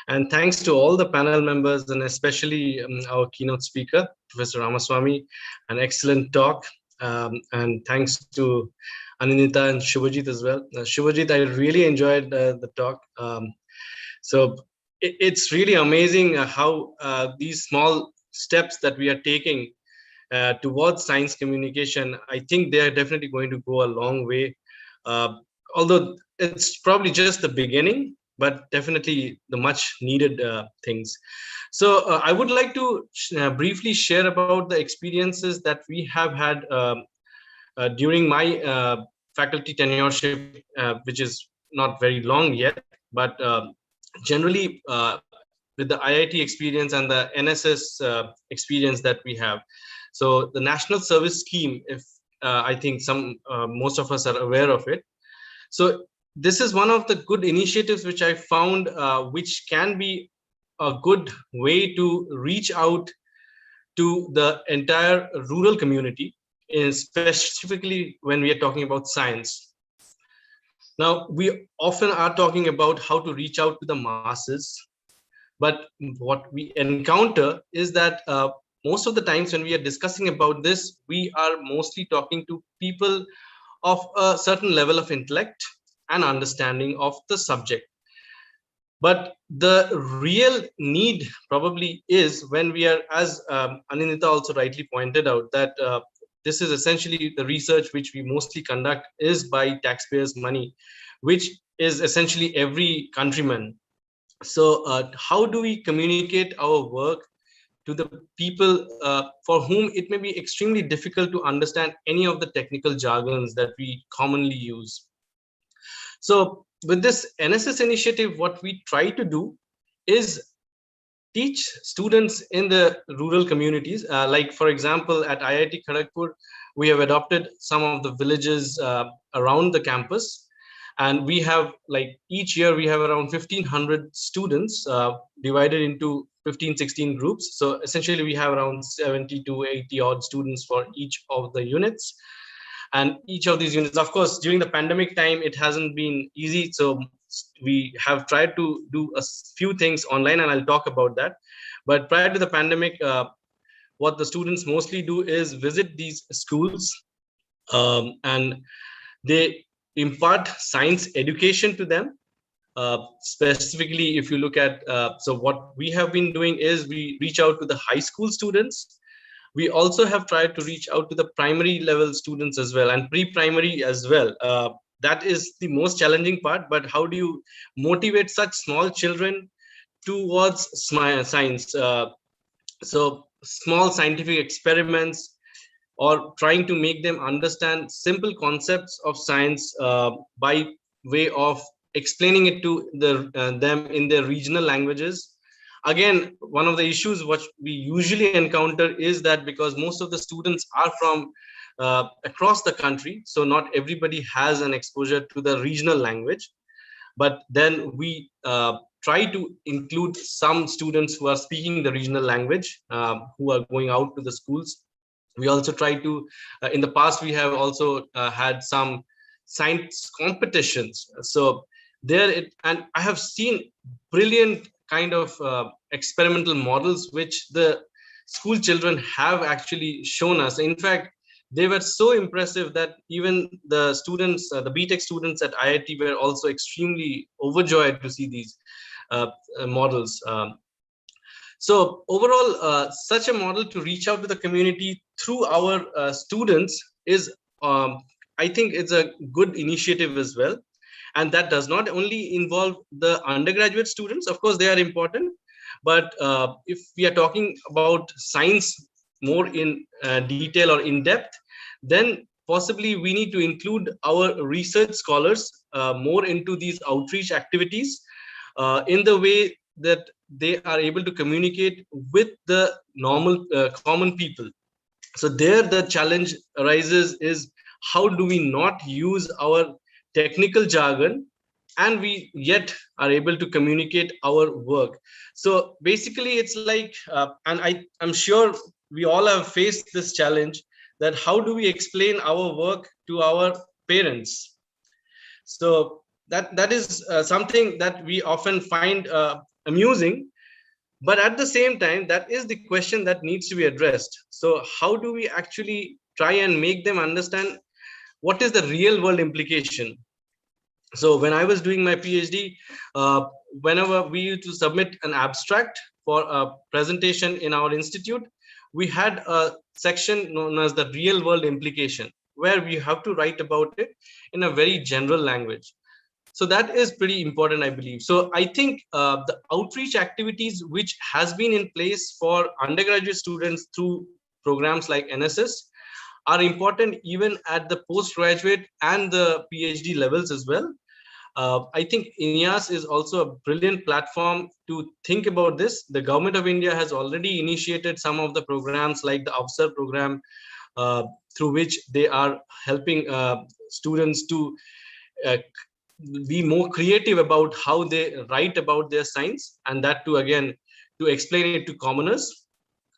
S6: And thanks to all the panel members, and especially our keynote speaker, Professor Ramaswamy, an excellent talk. And thanks to Anindita and Shubhajit as well. Shubhajit, I really enjoyed the talk. So it's really amazing how these small steps that we are taking towards science communication, I think they are definitely going to go a long way. Although it's probably just the beginning, but definitely the much needed things. So I would like to briefly share about the experiences that we have had during my faculty tenureship, which is not very long yet, but generally with the IIT experience and the NSS experience that we have. So the National Service Scheme, if I think most of us are aware of it. So this is one of the good initiatives which I found, which can be a good way to reach out to the entire rural community, specifically when we are talking about science. Now, we often are talking about how to reach out to the masses, but what we encounter is that most of the times when we are discussing about this, we are mostly talking to people of a certain level of intellect and understanding of the subject. But the real need probably is when we are, as Anindita also rightly pointed out, that this is essentially the research which we mostly conduct is by taxpayers' money, which is essentially every countryman. So how do we communicate our work to the people for whom it may be extremely difficult to understand any of the technical jargons that we commonly use? So with this NSS initiative, what we try to do is teach students in the rural communities. Like, for example, at IIT Kharagpur, we have adopted some of the villages around the campus. And we have, like, each year we have around 1,500 students divided into 15, 16 groups. So essentially we have around 70 to 80 odd students for each of the units. And each of these units, of course, during the pandemic time, it hasn't been easy. So we have tried to do a few things online, and I'll talk about that. But prior to the pandemic, what the students mostly do is visit these schools, and they impart science education to them. Specifically, if you look at, so what we have been doing is we reach out to the high school students. We also have tried to reach out to the primary level students as well, and pre-primary as well. That is the most challenging part, but how do you motivate such small children towards science? So small scientific experiments, or trying to make them understand simple concepts of science by way of explaining it to them in their regional languages. Again, one of the issues which we usually encounter is that because most of the students are from across the country, so not everybody has an exposure to the regional language. But then we try to include some students who are speaking the regional language, who are going out to the schools. We also try to, in the past, we have also had some science competitions. So and I have seen brilliant kind of experimental models which the school children have actually shown us. In fact, they were so impressive that even the students, the BTech students at IIT, were also extremely overjoyed to see these models. So overall, such a model to reach out to the community through our students is, I think it's a good initiative as well. And that does not only involve the undergraduate students, of course, they are important. But if we are talking about science more in detail or in depth, then possibly we need to include our research scholars more into these outreach activities in the way that they are able to communicate with the normal common people. So there the challenge arises is, how do we not use our technical jargon and we yet are able to communicate our work? So basically it's like, and I'm sure we all have faced this challenge, that how do we explain our work to our parents? So that is something that we often find amusing, but at the same time, that is the question that needs to be addressed. So how do we actually try and make them understand what is the real world implication? So when I was doing my PhD, whenever we used to submit an abstract for a presentation in our institute, we had a section known as the real world implication, where we have to write about it in a very general language. So that is pretty important, I believe. So I think the outreach activities which has been in place for undergraduate students through programs like NSS are important even at the postgraduate and the PhD levels as well. I think INYAS is also a brilliant platform to think about this. The government of India has already initiated some of the programs like the Avsar program, through which they are helping students to be more creative about how they write about their science, and that too again to explain it to commoners.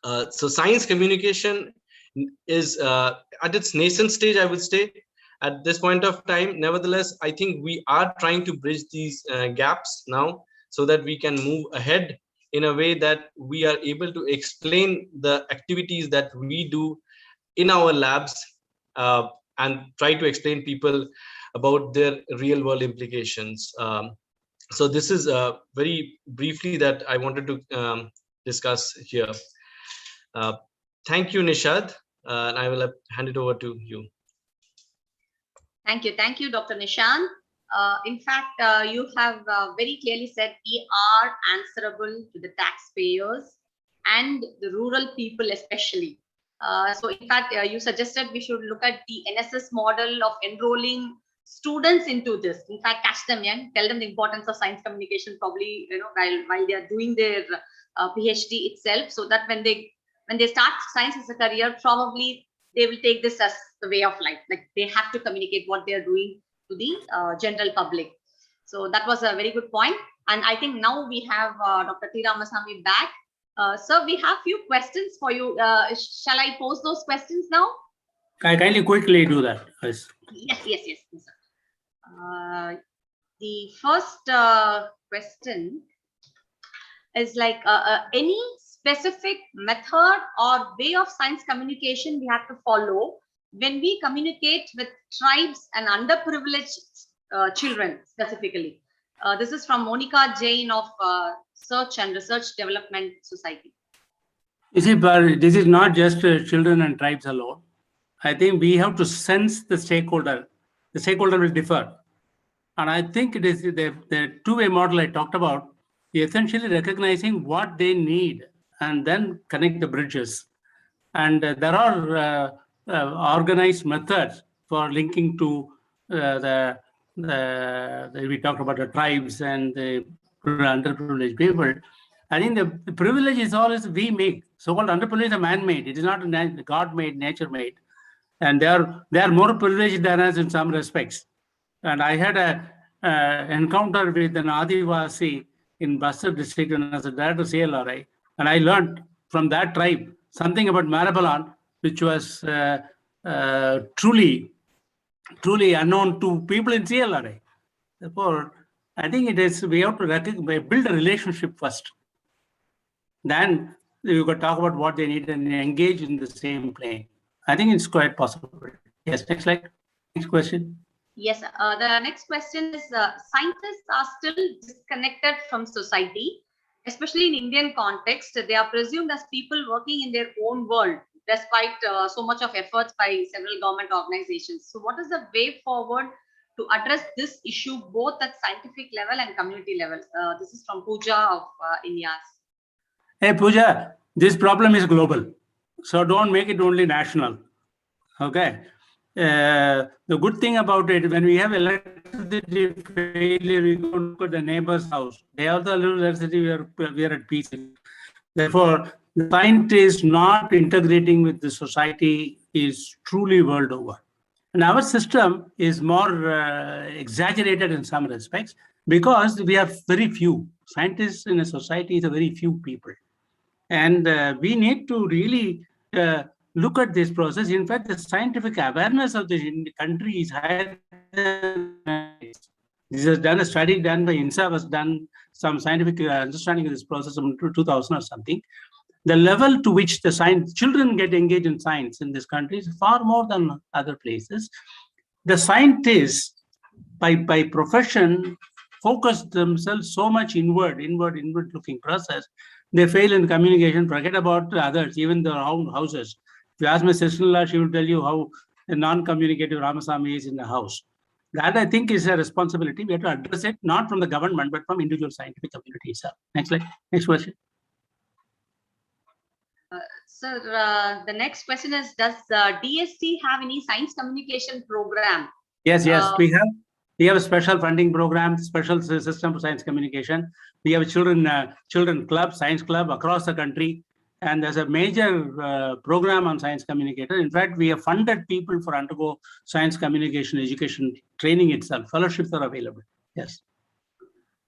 S6: So science communication is at its nascent stage, I would say, at this point of time. Nevertheless, I think we are trying to bridge these gaps now, so that we can move ahead in a way that we are able to explain the activities that we do in our labs, and try to explain people about their real world implications. So this is very briefly that I wanted to discuss here. Thank you, Nishad, and I will hand it over to you.
S2: Thank you, Dr. Nishant. In fact, you have very clearly said we are answerable to the taxpayers and the rural people especially. So in fact, you suggested we should look at the NSS model of enrolling students into this. In fact, catch them young, tell them the importance of science communication, probably, you know, while they are doing their PhD itself, so that when they start science as a career, probably they will take this as the way of life. Like they have to communicate what they are doing to the general public. So that was a very good point. And I think now we have Dr. T. Ramasamy back. Sir, we have few questions for you. Shall I pose those questions now?
S3: I kindly quickly do that. Yes.
S2: Yes, sir. The first question is like any specific method or way of science communication we have to follow when we communicate with tribes and underprivileged children specifically. This is from Monica Jain of Search and Research Development Society.
S3: You see, but this is not just children and tribes alone. I think we have to sense the stakeholder. The stakeholder will differ. And I think it is the two-way model I talked about, essentially recognizing what they need and then connect the bridges. And there are organized methods for linking to we talked about the tribes and the underprivileged people. I think the privilege is always we make. So-called underprivileged are man-made. It is not God-made, nature-made. And they are more privileged than us in some respects. And I had an encounter with an Adivasi in Bastar district when I was there to CLRI. And I learned from that tribe something about Marabalan, which was truly unknown to people in CLRI. Therefore, I think we have to build a relationship first. Then you could talk about what they need and engage in the same plane. I think it's quite possible. Yes, next slide. Next question.
S2: Yes, the next question is, scientists are still disconnected from society, especially in Indian context. They are presumed as people working in their own world, despite so much of efforts by several government organizations. So what is the way forward to address this issue, both at scientific level and community level? This is from Pooja of INYAS.
S3: Hey, Pooja, this problem is global. So don't make it only national. Okay. The good thing about it, when we have electricity failure, we go to the neighbor's house. They have the little electricity, we are at peace. Therefore, the scientist not integrating with the society is truly world over. And our system is more exaggerated in some respects because we are very few. Scientists in a society is a very few people. And we need to really look at this process. In fact, the scientific awareness of the country is higher than this is done. A study done by INSA was done, some scientific understanding of this process in 2000 or something. The level to which the children get engaged in science in this country is far more than other places. The scientists, by profession, focus themselves so much inward looking process. They fail in communication, forget about others, even their own houses. If you ask my sister-in-law, she will tell you how a non-communicative Ramasamy is in the house. That, I think, is a responsibility. We have to address it, not from the government, but from individual scientific community itself. Next slide. Next question.
S2: Sir, the next question is, does DST have any science communication program?
S3: Yes, we have. We have a special funding program, special system for science communication. We have a children club, science club across the country. And there's a major program on science communicator. In fact, we have funded people for undergo science communication education training itself. Fellowships are available. Yes.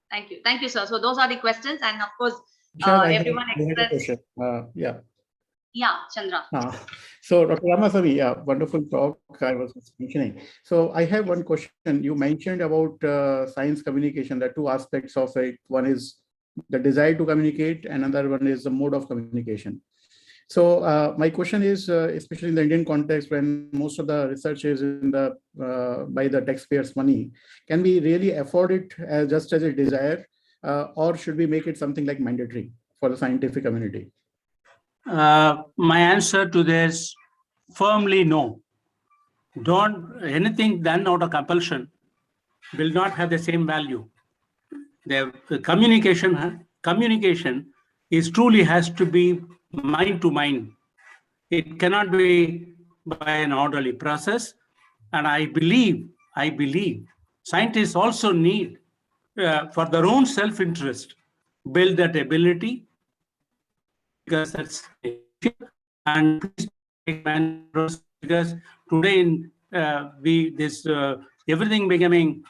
S2: Thank you. Thank you, sir. So those are the questions. And of course, everyone expressed. Yeah, Chandra.
S1: So Dr. Ramasamy, wonderful talk I was mentioning. So I have one question. You mentioned about science communication, the two aspects of it. One is the desire to communicate, and another one is the mode of communication. So my question is, especially in the Indian context, when most of the research is in the by the taxpayers' money, can we really afford it just as a desire, or should we make it something like mandatory for the scientific community?
S3: My answer to this, firmly no. Anything done out of compulsion will not have the same value. The communication is truly has to be mind to mind. It cannot be by an orderly process. And I believe scientists also need, for their own self-interest, build that ability, because that's and because today everything becoming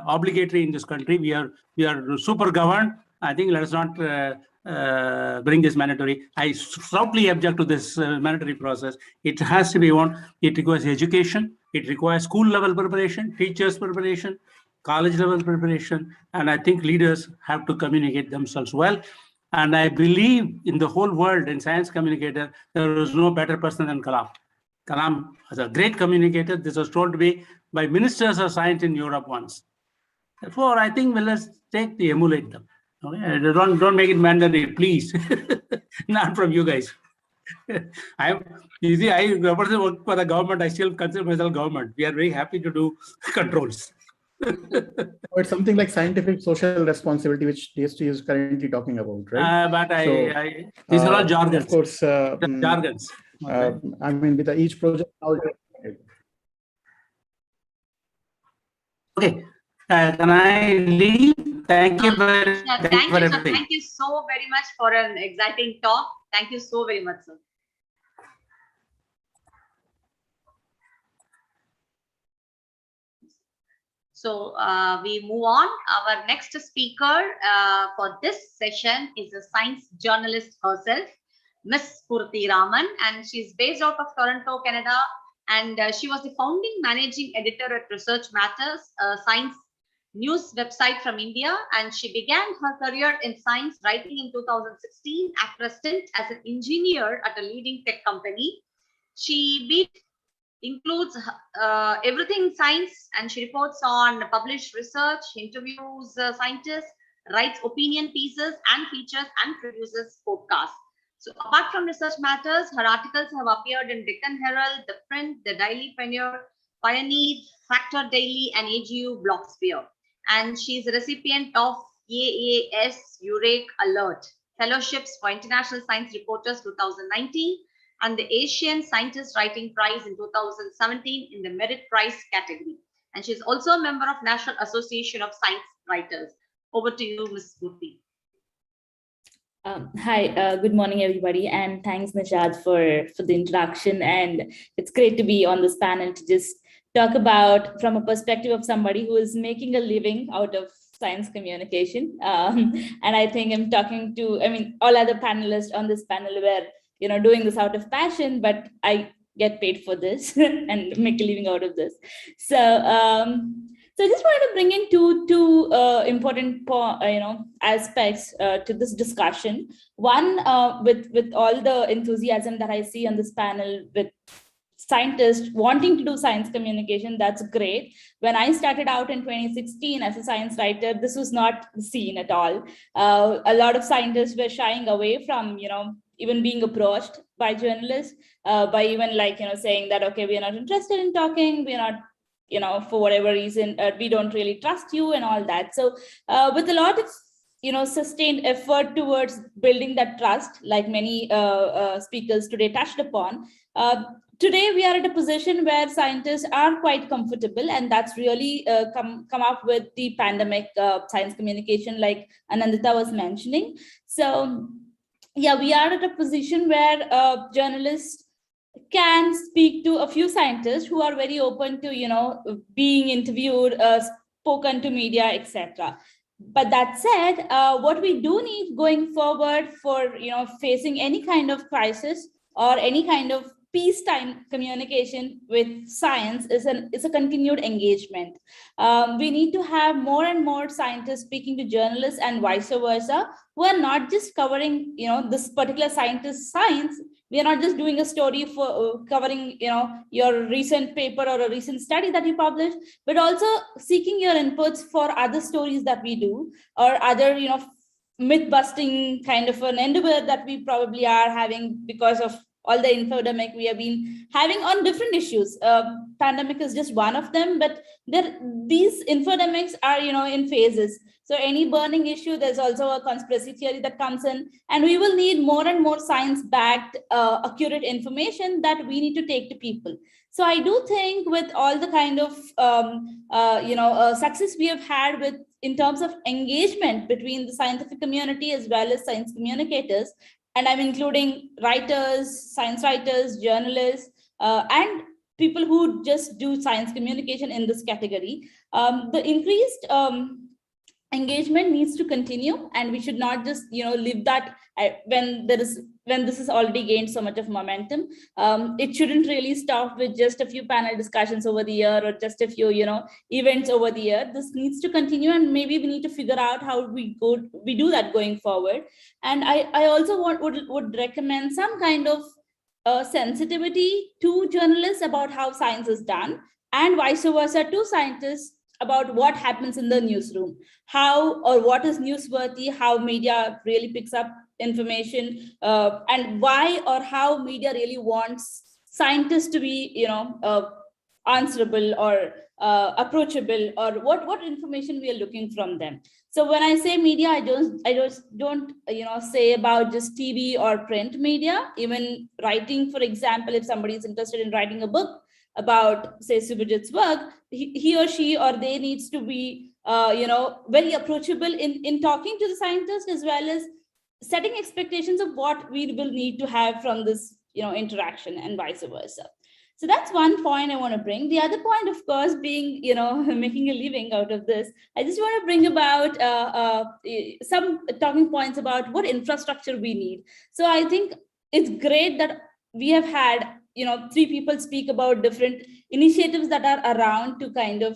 S3: obligatory in this country. We are super governed. I think let us not bring this mandatory. I strongly object to this mandatory process. It has to be one. It requires education. It requires school level preparation, teachers preparation, college level preparation, and I think leaders have to communicate themselves well. And I believe in the whole world, in science communicator, there is no better person than Kalam. Kalam was a great communicator. This was told to me by ministers of science in Europe once. Therefore, I think let's emulate them. Okay? Don't make it mandatory, please. Not from you guys. I represent work for the government. I still consider myself government. We are very happy to do controls.
S1: It's something like scientific social responsibility, which DST is currently talking about, right?
S3: But these are all jargons.
S1: Of course,
S3: jargons.
S1: I mean, with each project.
S3: Okay, can I leave? Thank you very much.
S2: Thank you so very much for an exciting talk. Thank you so very much, sir. So we move on. Our next speaker for this session is a science journalist herself, Miss Purti Raman, and she's based out of Toronto, Canada. And she was the founding managing editor at Research Matters, a science news website from India. And she began her career in science writing in 2016 after a stint as an engineer at a leading tech company. She includes everything science, and she reports on published research, interviews scientists, writes opinion pieces and features, and produces podcasts. So apart from Research Matters, her articles have appeared in Deccan Herald, The Print, The Daily Pioneer, Factor Daily, and AGU Blogosphere. And she's a recipient of AAS UREC Alert Fellowships for International Science Reporters 2019, and the Asian Scientist Writing Prize in 2017 in the Merit Prize category. And she's also a member of National Association of Science Writers. Over to you, Ms. Murthy.
S7: Hi, good morning, everybody, and thanks, Nishad, for the introduction. And it's great to be on this panel to just talk about from a perspective of somebody who is making a living out of science communication. And I think I'm talking to, all other panelists on this panel were, doing this out of passion, but I get paid for this and make a living out of this. So I just wanted to bring in two important aspects to this discussion. One, with all the enthusiasm that I see on this panel with scientists wanting to do science communication, that's great. When I started out in 2016 as a science writer, this was not seen at all. A lot of scientists were shying away from, even being approached by journalists, by even saying that, okay, we are not interested in talking, we are not, for whatever reason, we don't really trust you and all that. So with a lot of, sustained effort towards building that trust, like many speakers today touched upon, today we are at a position where scientists are quite comfortable, and that's really come up with the pandemic science communication, like Anandita was mentioning. So yeah, we are at a position where journalists can speak to a few scientists who are very open to, being interviewed, spoken to media, etc. But that said, what we do need going forward for, facing any kind of crisis or any kind of peacetime communication with science is a continued engagement. We need to have more and more scientists speaking to journalists and vice versa, who are not just covering, this particular scientist's science. We are not just doing a story for covering, your recent paper or a recent study that you published, but also seeking your inputs for other stories that we do, or other, myth busting kind of an endeavor that we probably are having because of all the infodemic we have been having on different issues. Pandemic is just one of them, but these infodemics are, in phases. So any burning issue, there's also a conspiracy theory that comes in, and we will need more and more science-backed, accurate information that we need to take to people. So I do think with all the kind of, success we have had with in terms of engagement between the scientific community as well as science communicators, and I'm including writers, science writers, journalists, and people who just do science communication in this category, the increased engagement needs to continue, and we should not just leave that when this is already gained so much of momentum. It shouldn't really stop with just a few panel discussions over the year or just a few events over the year. This needs to continue, and maybe we need to figure out how we do that going forward. And I also would recommend some kind of sensitivity to journalists about how science is done, and vice versa to scientists about what happens in the newsroom, how or what is newsworthy, how media really picks up information, and why or how media really wants scientists to be, answerable or approachable, or what information we are looking from them. So when I say media, I just don't say about just TV or print media. Even writing, for example, if somebody is interested in writing a book about, say, Subhajit's work, he or she or they needs to be, very approachable in talking to the scientist, as well as setting expectations of what we will need to have from this, interaction, and vice versa. So that's one point I want to bring. The other point, of course, being, making a living out of this, I just want to bring about some talking points about what infrastructure we need. So I think it's great that we have had, 3 people speak about different initiatives that are around to kind of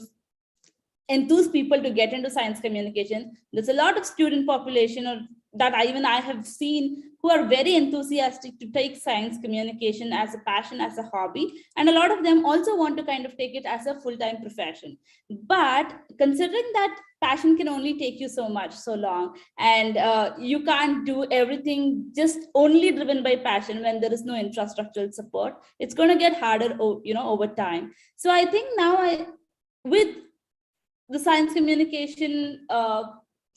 S7: enthuse people to get into science communication. There's a lot of student population that I have seen who are very enthusiastic to take science communication as a passion, as a hobby. And a lot of them also want to kind of take it as a full-time profession. But considering that passion can only take you so much, so long, and you can't do everything just only driven by passion when there is no infrastructural support, it's going to get harder, over time. So I think now with the science communication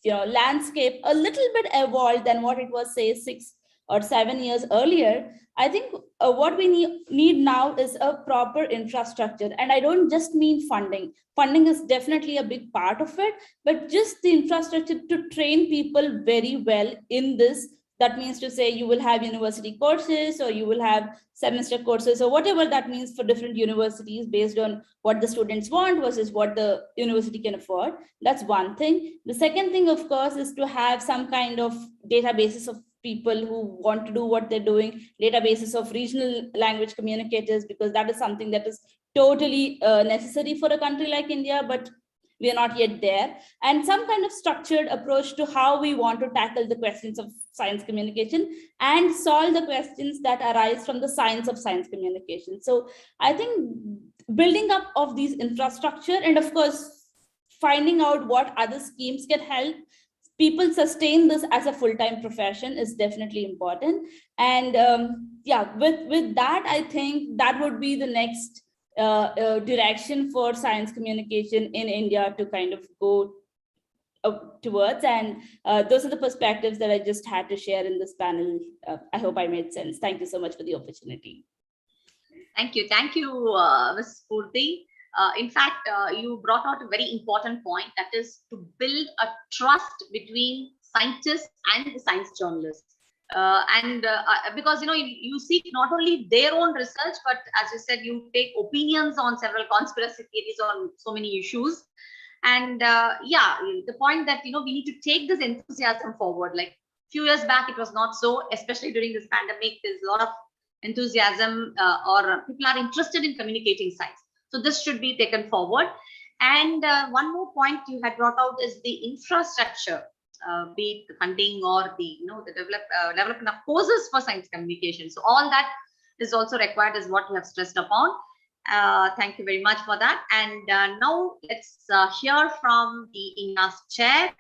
S7: landscape a little bit evolved than what it was, say, 6 or 7 years earlier. I think what we need now is a proper infrastructure. And I don't just mean funding. Funding is definitely a big part of it, but just the infrastructure to train people very well in this. That means to say you will have university courses, or you will have semester courses, or whatever that means for different universities based on what the students want versus what the university can afford. That's one thing. The second thing, of course, is to have some kind of databases of people who want to do what they're doing, databases of regional language communicators, because that is something that is totally necessary for a country like India, but we are not yet there. And some kind of structured approach to how we want to tackle the questions of science communication and solve the questions that arise from the science of science communication. So I think building up of these infrastructure, and of course, finding out what other schemes can help people sustain this as a full-time profession is definitely important. And yeah, with that, I think that would be the next direction for science communication in India to kind of go towards. And those are the perspectives that I just had to share in this panel. I hope I made sense. Thank you so much for the opportunity.
S2: Thank you. Thank you, Ms. Purti. In fact, you brought out a very important point, that is to build a trust between scientists and the science journalists. Because you seek not only their own research, but as you said, you take opinions on several conspiracy theories on so many issues. And yeah, the point that we need to take this enthusiasm forward. Like a few years back, it was not so, especially during this pandemic. There's a lot of enthusiasm, or people are interested in communicating science. So this should be taken forward. And one more point you had brought out is the infrastructure. Be it the funding or the development of courses for science communication. So all that is also required, is what you have stressed upon. Thank you very much for that. And now let's hear from the INYAS chair,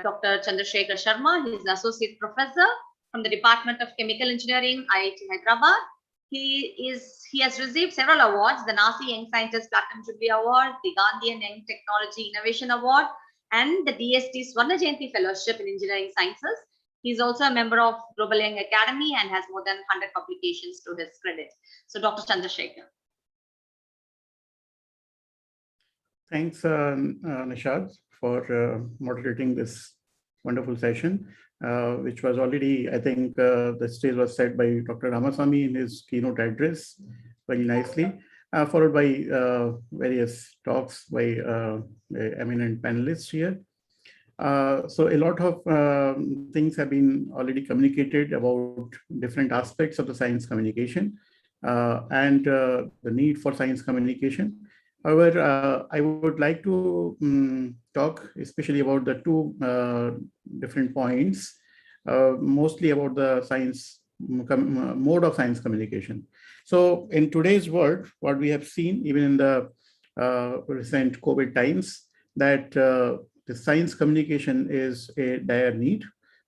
S2: Dr. Chandrasekhar Sharma. He is associate professor from the Department of Chemical Engineering, IIT Hyderabad. He has received several awards: the NASI Young Scientist Platinum Jubilee Award, the Gandhian Young Technology Innovation Award, and the DST Swarna Jayanti Fellowship in Engineering Sciences. He is also a member of Global Young Academy and has more than 100 publications to his credit. So, Dr. Chandrasekhar.
S1: Thanks, Nishad, for moderating this wonderful session, which was already, I think, the stage was set by Dr. Ramaswamy in his keynote address very nicely, followed by various talks by eminent panelists here. So a lot of things have been already communicated about different aspects of the science communication and the need for science communication. However, I would like to talk especially about the two different points, mostly about the science mode of science communication. So in today's world, what we have seen, even in the recent COVID times, that the science communication is a dire need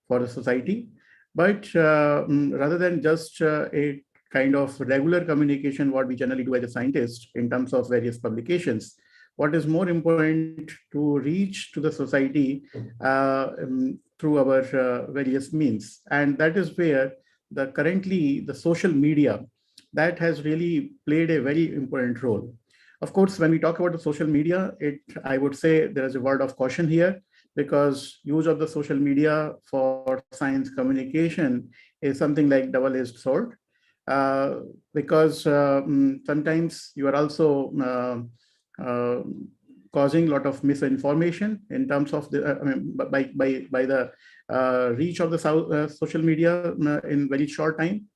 S1: for the society. But rather than just a kind of regular communication, what we generally do as a scientist in terms of various publications, what is more important to reach to the society through our various means. And that is where currently the social media, that has really played a very important role. Of course, when we talk about the social media, I would say there is a word of caution here, because use of the social media for science communication is something like double-edged sword, because sometimes you are also causing a lot of misinformation in terms of the by the reach of the social media in very short time.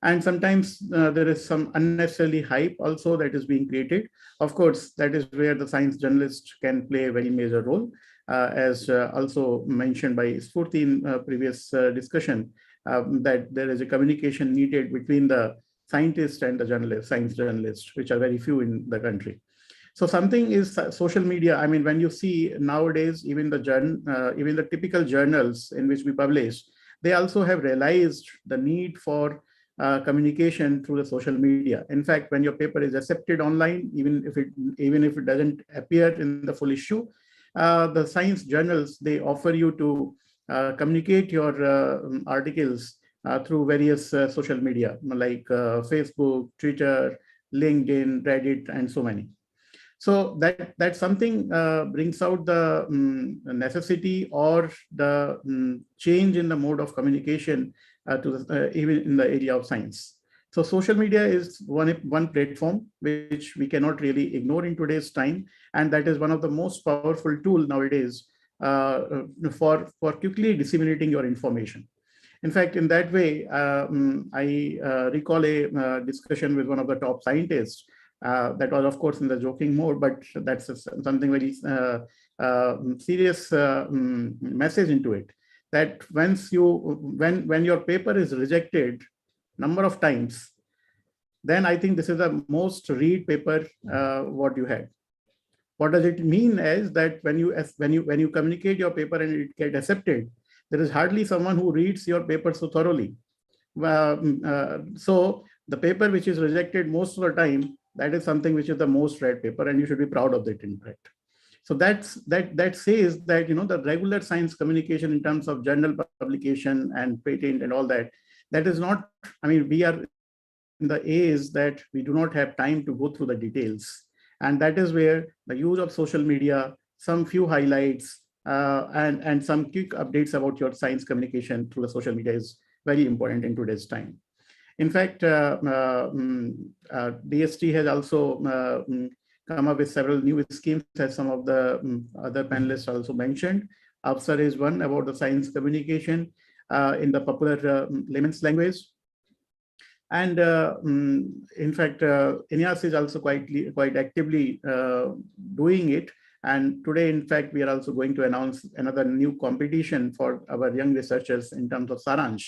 S1: And sometimes there is some unnecessarily hype also that is being created. Of course, that is where the science journalist can play a very major role, as also mentioned by Spurti in previous discussion, that there is a communication needed between the scientist and the journalist, science journalist, which are very few in the country. So something is social media. I mean, when you see nowadays, even the typical journals in which we publish, they also have realized the need for communication through the social media. In fact, when your paper is accepted online, even if it doesn't appear in the full issue, the science journals, they offer you to communicate your articles through various social media like Facebook, Twitter, LinkedIn, Reddit, and so many. So that something brings out the necessity or the change in the mode of communication even in the area of science. So social media is one platform which we cannot really ignore in today's time, and that is one of the most powerful tool nowadays for quickly disseminating your information. In fact, in that way, I recall a discussion with one of the top scientists. That was, of course, in the joking mode, but that's something very serious message into it. That when your paper is rejected number of times, then I think this is the most read paper what you had. What does it mean is that when you communicate your paper and it gets accepted, there is hardly someone who reads your paper so thoroughly. So the paper which is rejected most of the time, that is something which is the most read paper, and you should be proud of that, in fact. So that says that the regular science communication in terms of journal publication and patent and all that, that is not. I mean, we are in the age that we do not have time to go through the details, and that is where the use of social media, some few highlights, and some quick updates about your science communication through the social media is very important in today's time. In fact, DST has also come up with several new schemes, as some of the other panelists also mentioned. ABSAR is one about the science communication in the popular layman's language. And in fact, INYAS is also quite actively doing it. And today, in fact, we are also going to announce another new competition for our young researchers in terms of Saransh,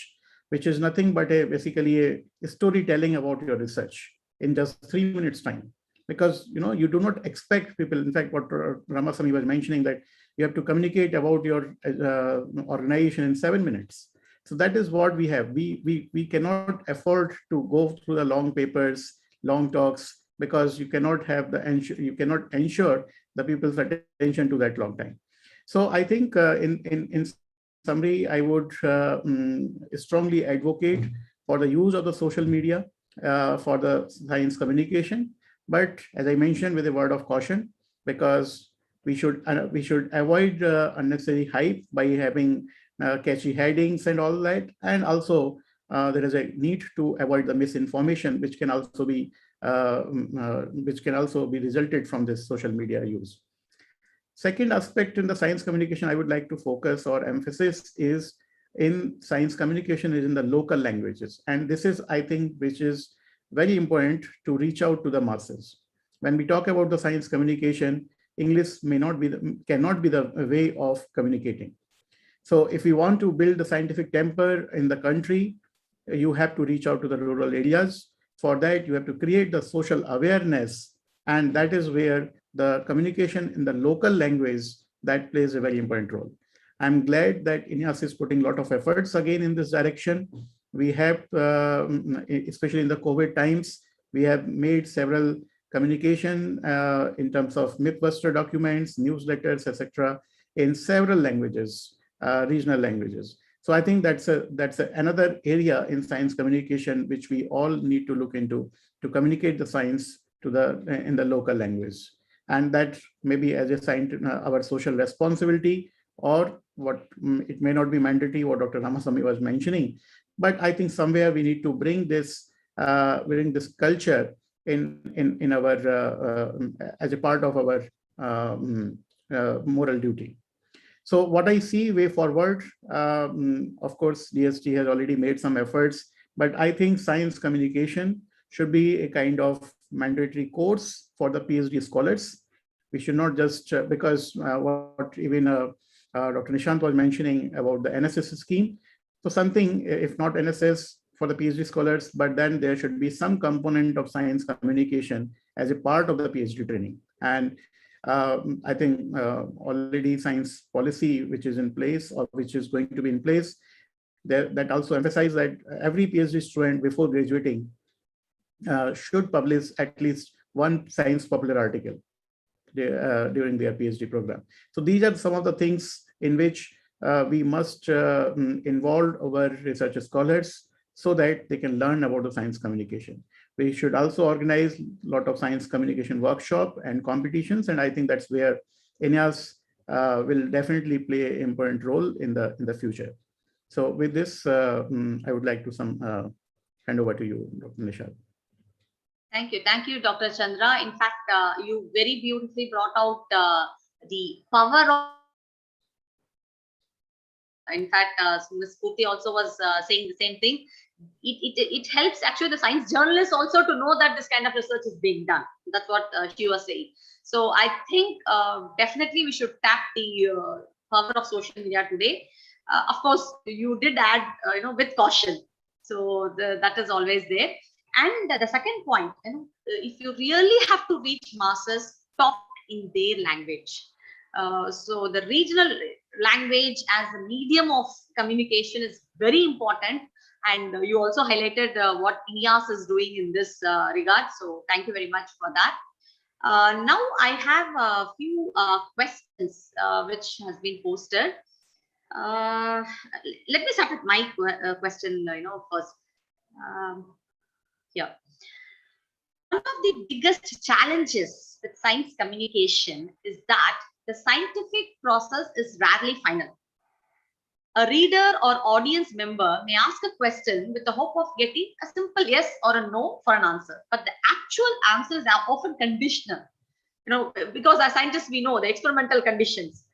S1: which is nothing but basically a storytelling about your research in just 3 minutes time. Because you do not expect people. In fact, what Ramasamy was mentioning, that you have to communicate about your organization in 7 minutes. So that is what we have. We cannot afford to go through the long papers, long talks, because you cannot ensure the people's attention to that long time. So I think in summary, I would strongly advocate for the use of the social media for the science communication. But as I mentioned, with a word of caution, because we should avoid unnecessary hype by having catchy headings and all that. And also there is a need to avoid the misinformation, which can also be resulted from this social media use. Second aspect in the science communication I would like to focus or emphasis is in science communication is in the local languages. And this is, I think, which is very important to reach out to the masses. When we talk about the science communication, English cannot be the way of communicating. So if you want to build the scientific temper in the country, you have to reach out to the rural areas. For that, you have to create the social awareness. And that is where the communication in the local language, that plays a very important role. I'm glad that INYAS is putting a lot of efforts again in this direction. We have, especially in the COVID times, we have made several communication in terms of Mythbuster documents, newsletters, etc., in several languages, regional languages. So I think that's another area in science communication which we all need to look into, to communicate the science to in the local language. And that maybe as a scientist, our social responsibility, or what it may not be mandatory, what Dr. Ramasamy was mentioning, but I think somewhere we need to bring this culture in our as a part of our moral duty. So what I see way forward, of course, DST has already made some efforts, but I think science communication should be a kind of mandatory course for the PhD scholars. We should not just, because what even Dr. Nishant was mentioning about the NSS scheme. So something, if not NSS for the PhD scholars, but then there should be some component of science communication as a part of the PhD training. And I think already science policy, which is in place or which is going to be in place, that also emphasizes that every PhD student before graduating should publish at least one science popular article during their PhD program. So these are some of the things in which we must involve our research scholars so that they can learn about the science communication. We should also organize a lot of science communication workshop and competitions, and I think that's where INYAS will definitely play an important role in the future. So with this, I would like to hand over to you, Dr. Nishad.
S2: Thank you, Dr. Chandra. In fact, you very beautifully brought out the power of. In fact, Ms. Purti also was saying the same thing. It helps actually the science journalists also to know that this kind of research is being done. That's what she was saying. So I think definitely we should tap the power of social media today. Of course, you did add, with caution. So that is always there. And the second point, if you really have to reach masses, talk in their language. So the regional language as a medium of communication is very important. And you also highlighted what INYAS is doing in this regard. So thank you very much for that. Now I have a few questions which has been posted. Let me start with my question, first. Here. One of the biggest challenges with science communication is that the scientific process is rarely final. A reader or audience member may ask a question with the hope of getting a simple yes or a no for an answer, but the actual answers are often conditional, because as scientists, we know the experimental conditions,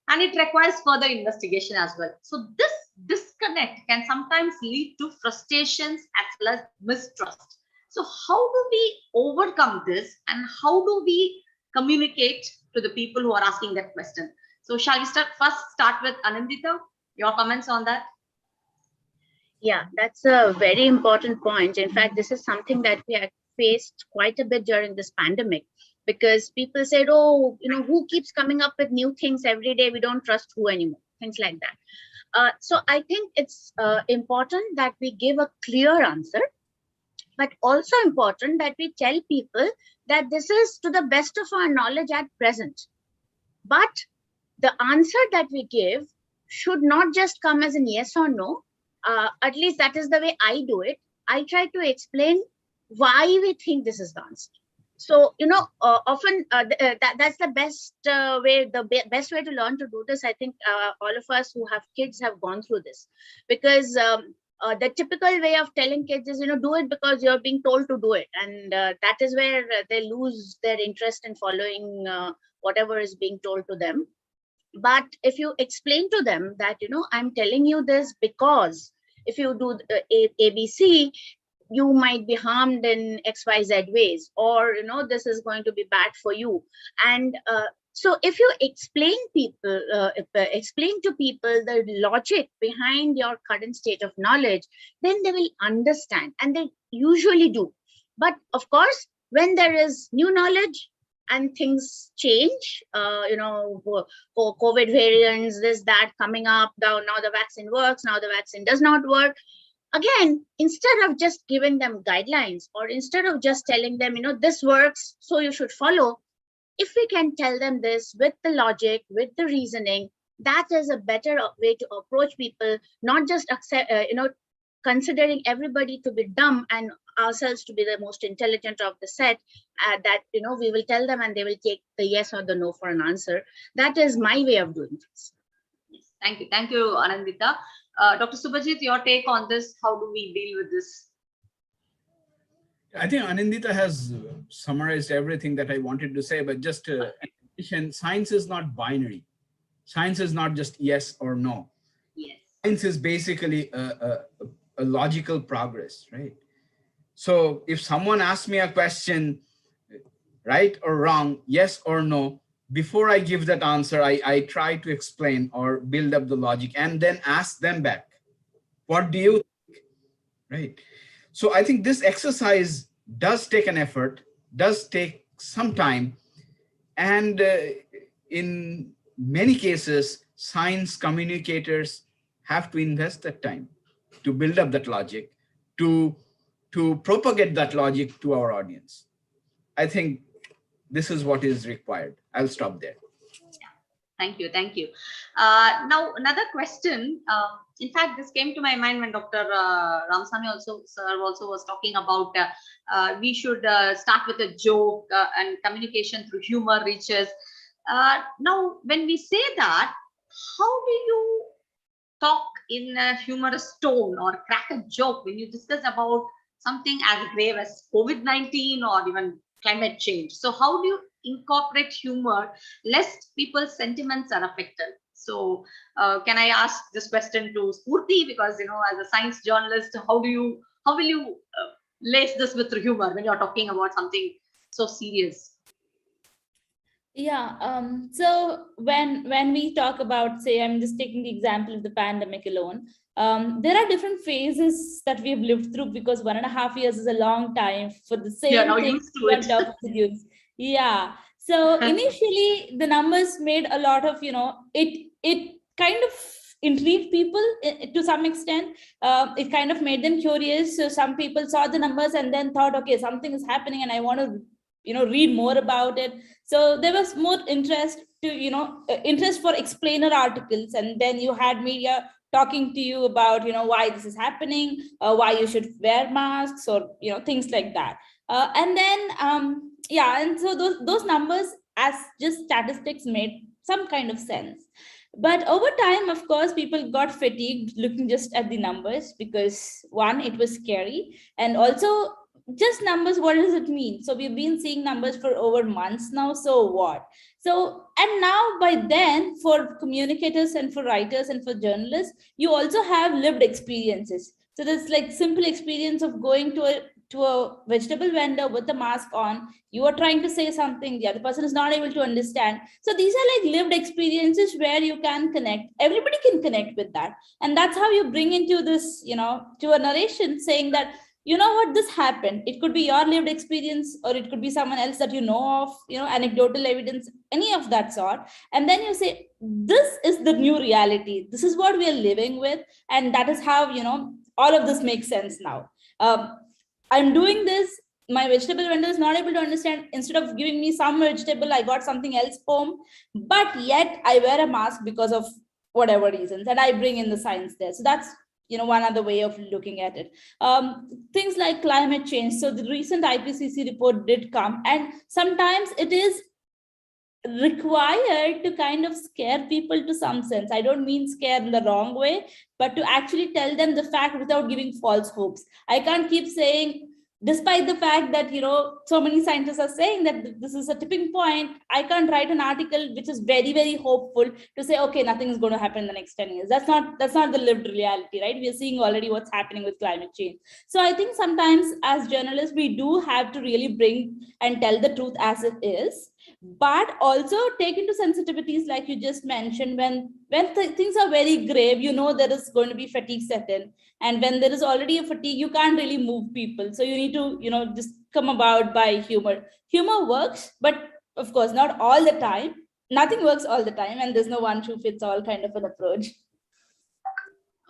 S2: and it requires further investigation as well. So this disconnect can sometimes lead to frustrations as well as mistrust. So how do we overcome this, and how do we communicate to the people who are asking that question? So shall we start with Anindita? Your comments on that?
S4: Yeah, that's a very important point. In fact, this is something that we have faced quite a bit during this pandemic, because people said, oh, who keeps coming up with new things every day? We don't trust who anymore, things like that. So I think it's important that we give a clear answer, but also important that we tell people that this is to the best of our knowledge at present. But the answer that we give should not just come as a yes or no. At least that is the way I do it. I try to explain why we think this is the answer. So, often that's the best way, best way to learn to do this. I think all of us who have kids have gone through this, because the typical way of telling kids is, do it because you're being told to do it. And that is where they lose their interest in following whatever is being told to them. But if you explain to them that, I'm telling you this because if you do ABC, you might be harmed in XYZ ways, or, this is going to be bad for you. And so if you explain to people the logic behind your current state of knowledge, then they will understand, and they usually do. But of course, when there is new knowledge and things change, COVID variants, this, that coming up, now the vaccine works, now the vaccine does not work. Again, instead of just giving them guidelines, or instead of just telling them, this works, so you should follow, if we can tell them this with the logic, with the reasoning, that is a better way to approach people, not just accept, considering everybody to be dumb and ourselves to be the most intelligent of the set, that, we will tell them and they will take the yes or the no for an answer. That is my way of doing this.
S2: Yes, thank you. Thank you, Anindita. Dr. Subhajit, your take on this, how do we deal with this?
S5: I think Anindita has summarized everything that I wanted to say, but just in addition, science is not binary. Science is not just yes or no.
S2: Yes.
S5: Science is basically a logical progress, right? So if someone asks me a question, right or wrong, yes or no, before I give that answer, I try to explain or build up the logic and then ask them back, what do you think, right? So I think this exercise does take an effort, does take some time. And in many cases, science communicators have to invest that time to build up that logic, to propagate that logic to our audience. I think this is what is required. I'll stop there.
S2: Thank you. Thank you. Now, another question. In fact, this came to my mind when Dr. Ramasamy also was talking about we should start with a joke and communication through humor reaches. Now, when we say that, how do you talk in a humorous tone or crack a joke when you discuss about something as grave as COVID-19 or even climate change? So how do you incorporate humor lest people's sentiments are affected? So can I ask this question to Spurti, because as a science journalist, how will you lace this with humor when you're talking about something so serious?
S7: Yeah. So when we talk about, say, I'm just taking the example of the pandemic alone, there are different phases that we've lived through, because 1.5 years is a long time for the same thing
S2: used to
S7: we have
S2: it.
S7: talked to you. Yeah. So initially the numbers made a lot of, it kind of intrigued people to some extent. It kind of made them curious. So some people saw the numbers and then thought, okay, something is happening and I want to read more about it. So there was more interest to interest for explainer articles, and then you had media talking to you about why this is happening, why you should wear masks, or things like that. And then yeah, and so those numbers as just statistics made some kind of sense. But over time, of course, people got fatigued looking just at the numbers, because one, it was scary, and also just numbers, what does it mean? So we've been seeing numbers for over months now, so what? So, and now by then, for communicators and for writers and for journalists, you also have lived experiences. So there's like simple experience of going to a vegetable vendor with a mask on. You are trying to say something, the other person is not able to understand. So these are like lived experiences where you can connect. Everybody can connect with that, and that's how you bring into this, to a narration saying that, what, this happened. It could be your lived experience, or it could be someone else that of, anecdotal evidence, any of that sort. And then you say, this is the new reality. This is what we are living with. And that is how, all of this makes sense now. I'm doing this. My vegetable vendor is not able to understand. Instead of giving me some vegetable, I got something else home. But yet I wear a mask because of whatever reasons. And I bring in the science there. So that's, one other way of looking at it. Things like climate change. So the recent IPCC report did come, and sometimes it is required to kind of scare people to some sense. I don't mean scare in the wrong way, but to actually tell them the fact without giving false hopes. I can't keep saying, despite the fact that so many scientists are saying that this is a tipping point, I can't write an article which is very, very hopeful to say, okay, nothing is going to happen in the next 10 years. That's not the lived reality, right? We are seeing already what's happening with climate change. So I think sometimes as journalists, we do have to really bring and tell the truth as it is, but also take into sensitivities like you just mentioned. When things are very grave, there is going to be fatigue set in. And when there is already a fatigue, you can't really move people. So you need to, just come about by humor. Humor works, but of course, not all the time. Nothing works all the time, and there's no one shoe fits all kind of an approach.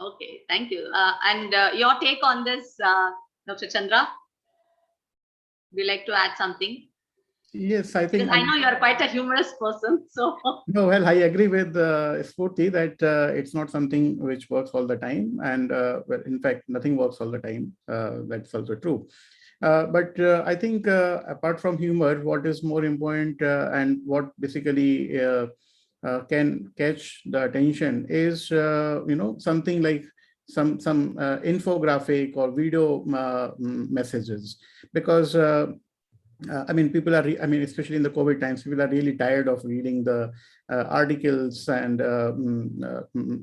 S2: Okay, thank you. And your take on this, Dr. Chandra? Would you like to add something?
S1: Yes, I think.
S2: Because I know you're quite a humorous person. So.
S1: No, well, I agree with Spurti that it's not something which works all the time. And well, in fact, nothing works all the time. That's also true. But I think apart from humor, what is more important and what basically can catch the attention is, something like some infographic or video messages, because I mean, people are, especially in the COVID times, people are really tired of reading the articles and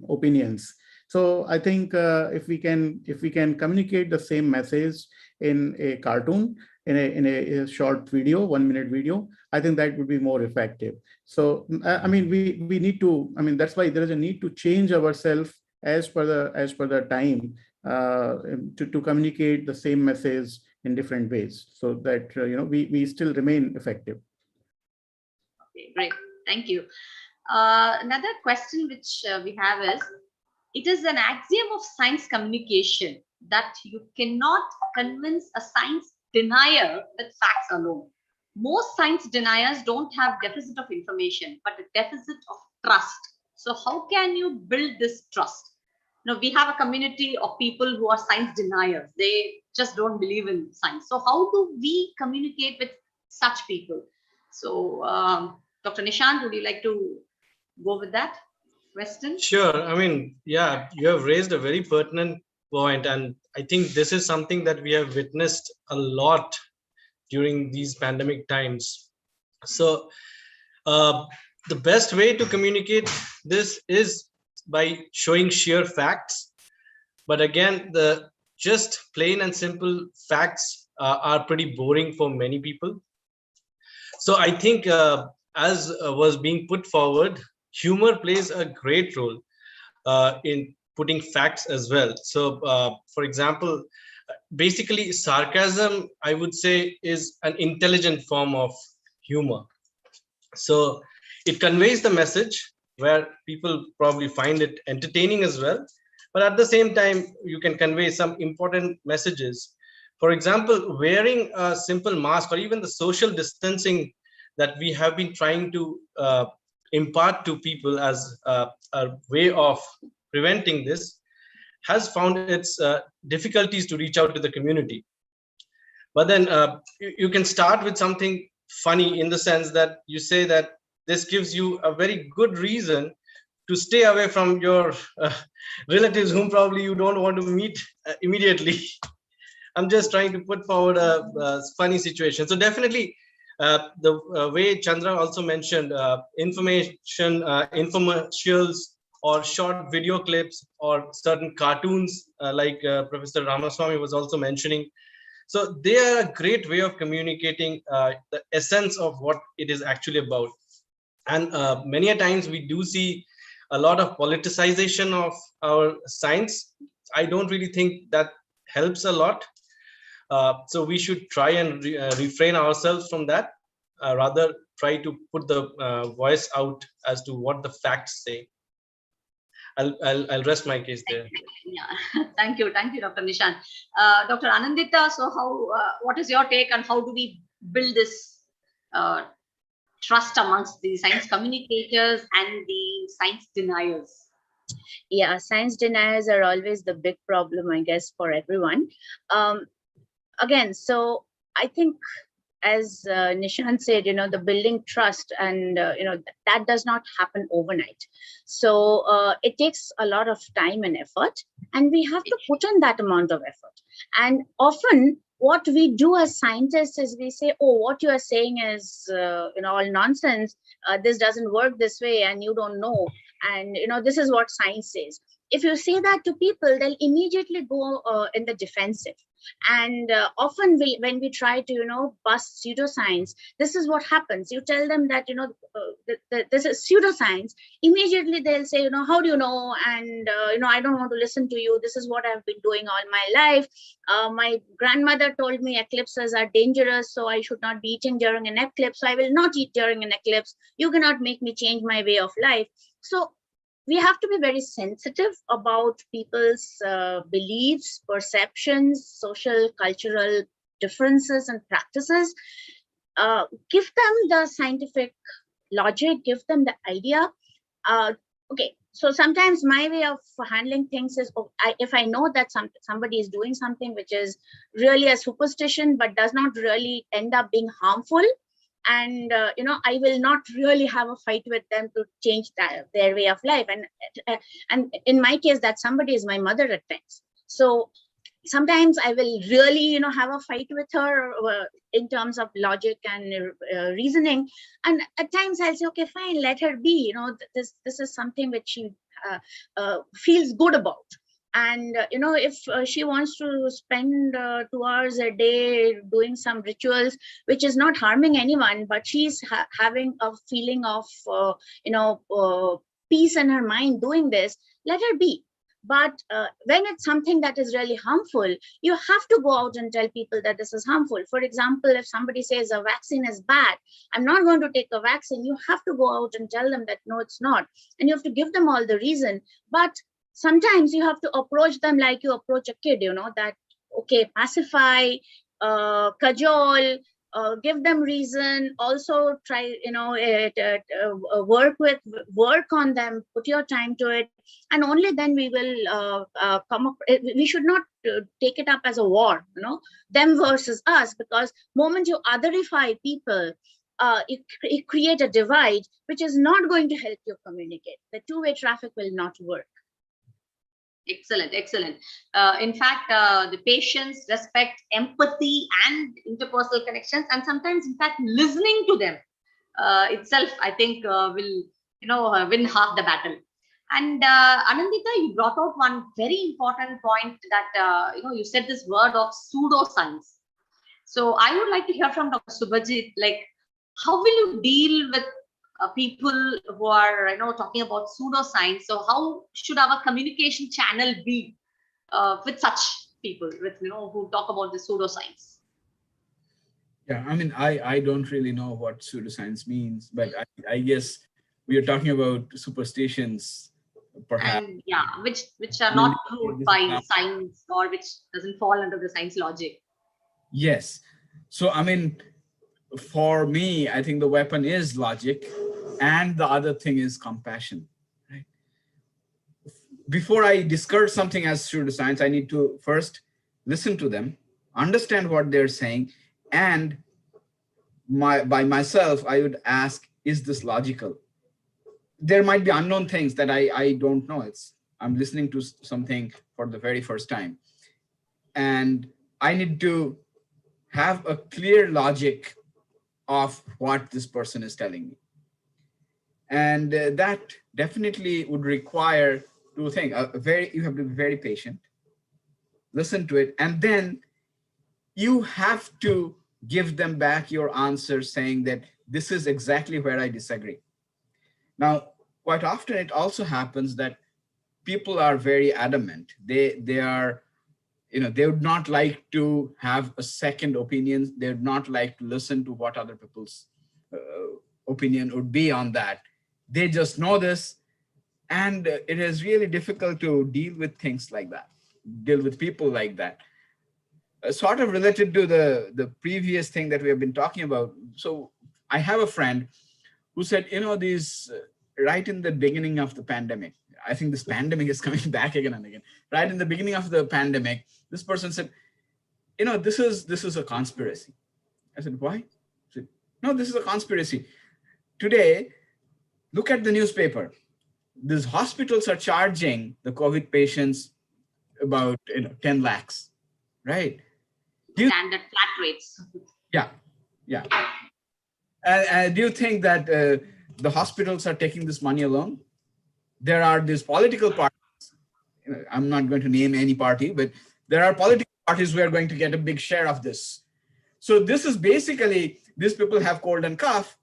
S1: opinions. So I think if we can communicate the same message in a cartoon, in a short video, 1-minute video, I think that would be more effective. So we need to, that's why there is a need to change ourselves as per the time to communicate the same message in different ways, so that we still remain effective.
S2: Okay, great, thank you. Another question which we have is, it is an axiom of science communication that you cannot convince a science denier with facts alone. most science deniers don't have deficit of information, but a deficit of trust. So how can you build this trust? Now, we have a community of people who are science deniers. They just don't believe in science. So how do we communicate with such people? So Dr. Nishant, would you like to go with that question?
S6: Sure. I mean, yeah, you have raised a very pertinent point, and I think this is something that we have witnessed a lot during these pandemic times. So the best way to communicate this is by showing sheer facts. But again, the just plain and simple facts are pretty boring for many people. So I think as was being put forward, humor plays a great role in putting facts as well. So for example, basically sarcasm, I would say, is an intelligent form of humor. So it conveys the message where people probably find it entertaining as well. But at the same time, you can convey some important messages. For example, wearing a simple mask or even the social distancing that we have been trying to impart to people as a way of preventing this has found its difficulties to reach out to the community. But then you can start with something funny in the sense that you say that this gives you a very good reason to stay away from your relatives whom probably you don't want to meet immediately. I'm just trying to put forward a funny situation. So definitely the way Chandra also mentioned, information, infomercials, or short video clips, or certain cartoons like Professor Ramaswamy was also mentioning. So they are a great way of communicating the essence of what it is actually about. And many a times we do see a lot of politicization of our science. I don't really think that helps a lot. So we should try and refrain ourselves from that, rather try to put the voice out as to what the facts say. I'll rest my case there.
S2: Yeah, thank you, Dr. Nishant. Dr. Anandita, so how? What is your take on how do we build this trust amongst the science communicators and the science deniers?
S4: Yeah, science deniers are always the big problem, I guess, for everyone. Again, so I think, as Nishant said, the building trust, and that does not happen overnight. So it takes a lot of time and effort, and we have to put in that amount of effort. And often what we do as scientists is we say, oh, what you are saying is all nonsense. This doesn't work this way, and you don't know. And this is what science says. If you say that to people, they'll immediately go in the defensive. And often when we try to bust pseudoscience, this is what happens. You tell them that this is pseudoscience, immediately they'll say, how do you know? And I don't want to listen to you. This is what I've been doing all my life. My grandmother told me eclipses are dangerous, so I should not be eating during an eclipse. So I will not eat during an eclipse. You cannot make me change my way of life. So we have to be very sensitive about people's beliefs, perceptions, social, cultural differences and practices. Give them the scientific logic, give them the idea. Okay, so sometimes my way of handling things is, if I know that somebody is doing something which is really a superstition but does not really end up being harmful, and I will not really have a fight with them to change their way of life. And in my case, that somebody is my mother at times. So sometimes I will really have a fight with her in terms of logic and reasoning. And at times I'll say, okay, fine, let her be. This is something which she feels good about. And if she wants to spend 2 hours a day doing some rituals, which is not harming anyone, but she's having a feeling of peace in her mind doing this, let her be. But when it's something that is really harmful, you have to go out and tell people that this is harmful. For example, if somebody says a vaccine is bad, I'm not going to take a vaccine, you have to go out and tell them that no, it's not. And you have to give them all the reason. But sometimes you have to approach them like you approach a kid, that, okay, pacify, cajole, give them reason, also try, work on them, put your time to it, and only then we will come up. We should not take it up as a war, them versus us, because moment you otherify people, it create a divide, which is not going to help you communicate. The two-way traffic will not work.
S2: Excellent, excellent. In fact, the patience, respect, empathy, and interpersonal connections, and sometimes, in fact, listening to them itself, I think, will win half the battle. And Anandita, you brought out one very important point that you said this word of pseudoscience. So I would like to hear from Dr. Subhajit, like, how will you deal with people who are talking about pseudoscience? So how should our communication channel be with such people, with who talk about the pseudoscience?
S5: Yeah, I mean, I don't really know what pseudoscience means, but I guess we are talking about superstitions, perhaps.
S2: And yeah, which are not proved by science, or which doesn't fall under the science logic.
S5: Yes. So, I mean, for me, I think the weapon is logic, and the other thing is compassion. Right? Before I discard something as pseudoscience, I need to first listen to them, understand what they're saying, and by myself, I would ask, is this logical? There might be unknown things that I don't know. I'm listening to something for the very first time, and I need to have a clear logic of what this person is telling me. And that definitely would require two things. You have to be very patient, listen to it, and then you have to give them back your answer saying that this is exactly where I disagree. Now, quite often it also happens that people are very adamant. They are, they would not like to have a second opinion. They would not like to listen to what other people's opinion would be on that. They just know this, and it is really difficult to deal with things like that, deal with people like that. Sort of related to the previous thing that we have been talking about. So I have a friend who said, these right in the beginning of the pandemic, I think this pandemic is coming back again and again. Right in the beginning of the pandemic, this person said, this is a conspiracy. I said, why? He said, no, this is a conspiracy. Today, look at the newspaper. These hospitals are charging the COVID patients about 10 lakhs, right?
S2: Standard flat rates.
S5: Yeah. Do you think that the hospitals are taking this money alone? There are these political parties. I'm not going to name any party, but there are political parties who are going to get a big share of this. So this is basically, these people have cold and cough.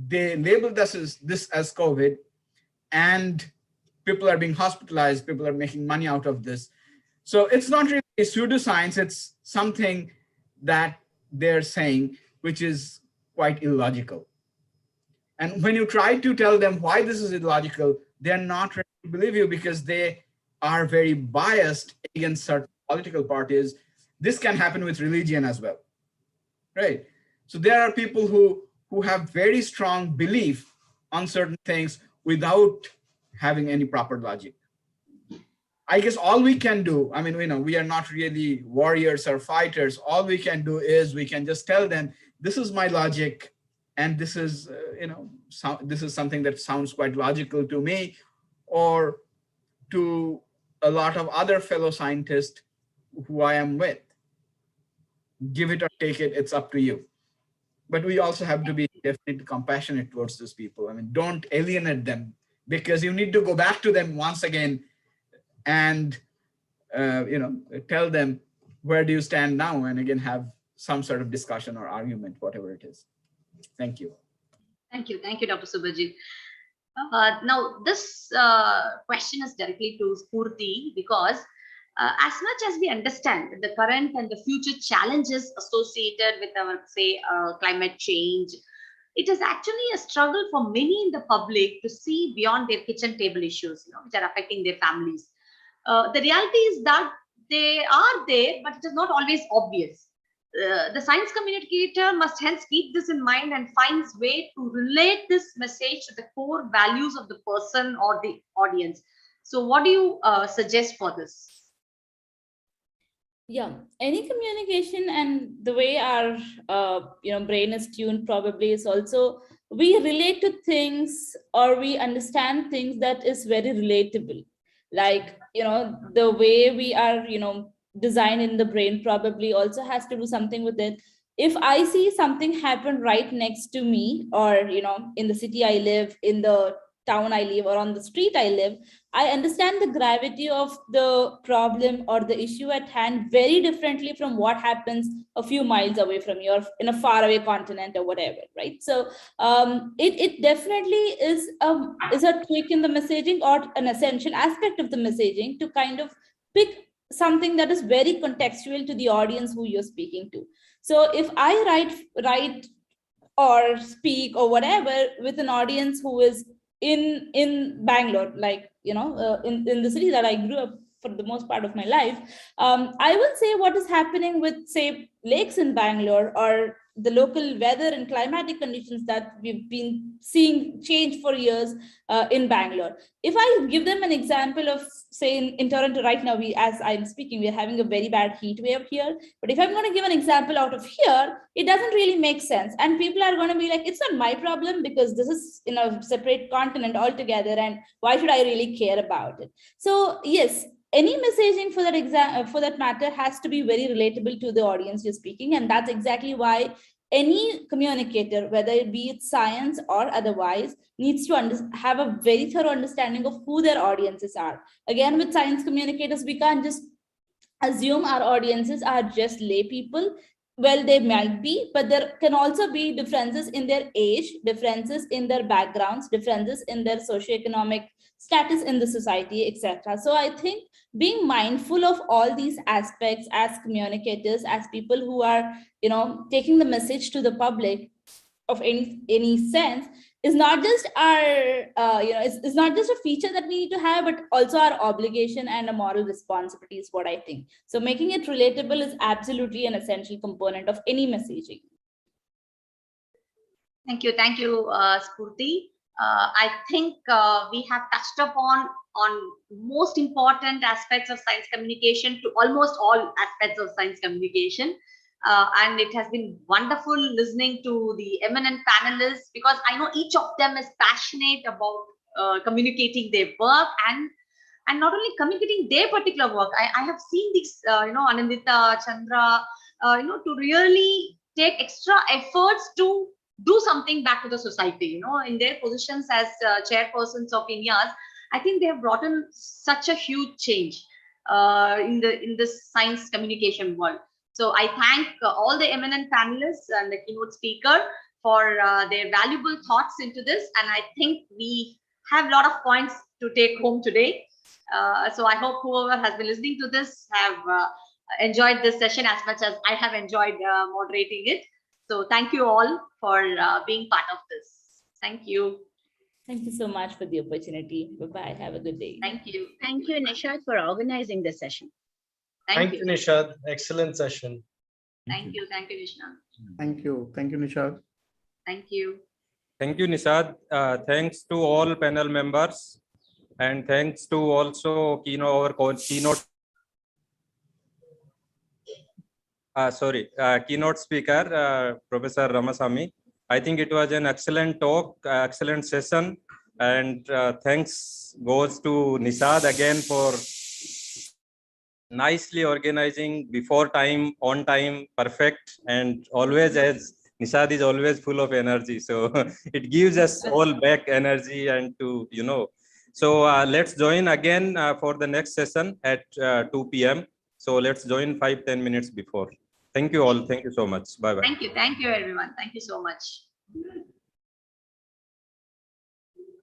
S5: They labeled this as COVID, and people are being hospitalized. People are making money out of this. So it's not really pseudoscience. It's something that they're saying, which is quite illogical. And when you try to tell them why this is illogical, they're not ready to believe you because they are very biased against certain political parties. This can happen with religion as well, right? So there are people who have very strong belief on certain things without having any proper logic. I guess all we can do, I mean, we are not really warriors or fighters. All we can do is we can just tell them, this is my logic, and this is, this is something that sounds quite logical to me, or to a lot of other fellow scientists who I am with. Give it or take it, it's up to you. But we also have to be definitely compassionate towards these people. I mean, don't alienate them, because you need to go back to them once again and tell them, where do you stand now, and again have some sort of discussion or argument, whatever it is. Thank you.
S2: Thank you, Dr. Subhajit. Now this question is directly to Spurti, because as much as we understand the current and the future challenges associated with our, say, climate change, it is actually a struggle for many in the public to see beyond their kitchen table issues, which are affecting their families. The reality is that they are there, but it is not always obvious. the science communicator must hence keep this in mind and finds way to relate this message to the core values of the person or the audience. So what do you suggest for this?
S7: Yeah, any communication and the way our brain is tuned probably is also, we relate to things or we understand things that is very relatable. Like, the way we are, designed in the brain probably also has to do something with it. If I see something happen right next to me, or, in the city I live, in the town I live, or on the street I live, I understand the gravity of the problem or the issue at hand very differently from what happens a few miles away from you, or in a faraway continent or whatever, right? So it definitely is a tweak in the messaging, or an essential aspect of the messaging, to kind of pick something that is very contextual to the audience who you're speaking to. So if I write or speak or whatever with an audience who is in Bangalore, like, in the city that I grew up for the most part of my life, I will say what is happening with, say, lakes in Bangalore, or the local weather and climatic conditions that we've been seeing change for years in Bangalore. If I give them an example of, say, in Toronto right now, as I'm speaking, we're having a very bad heat wave here. But if I'm going to give an example out of here, it doesn't really make sense. And people are going to be like, it's not my problem because this is in a separate continent altogether. And why should I really care about it? So yes, any messaging for that matter has to be very relatable to the audience you're speaking. And that's exactly why any communicator, whether it be it science or otherwise, needs to have a very thorough understanding of who their audiences are. Again, with science communicators, we can't just assume our audiences are just lay people. Well, they might be, but there can also be differences in their age, differences in their backgrounds, differences in their socioeconomic status in the society, etc. So I think being mindful of all these aspects as communicators, as people who are, taking the message to the public of any sense, is not just our, it's not just a feature that we need to have, but also our obligation and a moral responsibility is what I think. So making it relatable is absolutely an essential component of any messaging.
S2: Thank you, Spurti. I think we have touched upon most important aspects of science communication, to almost all aspects of science communication. And it has been wonderful listening to the eminent panelists, because I know each of them is passionate about communicating their work, and not only communicating their particular work. I have seen this, Anandita, Chandra, to really take extra efforts to do something back to the society, in their positions as chairpersons of INYAS. I think they have brought in such a huge change in this science communication world. So I thank all the eminent panelists and the keynote speaker for their valuable thoughts into this. And I think we have a lot of points to take home today. So I hope whoever has been listening to this have enjoyed this session as much as I have enjoyed moderating it. So thank you all for being part of this. Thank you.
S7: Thank you so much for the opportunity. Bye-bye. Have a good day.
S2: Thank you.
S4: Thank you, Nishad, for organizing the session.
S6: Thank you, Nishad. Excellent session.
S2: Thank you, Nishad.
S1: Thank you, Nishad.
S2: Thank you.
S8: Thank you, Nishad. Thanks to all panel members, and thanks to also keynote speaker, Professor Ramasamy. I think it was an excellent talk, excellent session, and thanks goes to Nishad again for nicely organizing before time, on time, perfect, and always, as Nishad is always full of energy. So it gives us all back energy and to, So let's join again for the next session at 2 p.m. So let's join 5-10 minutes before. Thank you all. Thank you so much. Bye-bye.
S2: Thank you, everyone. Thank you so much.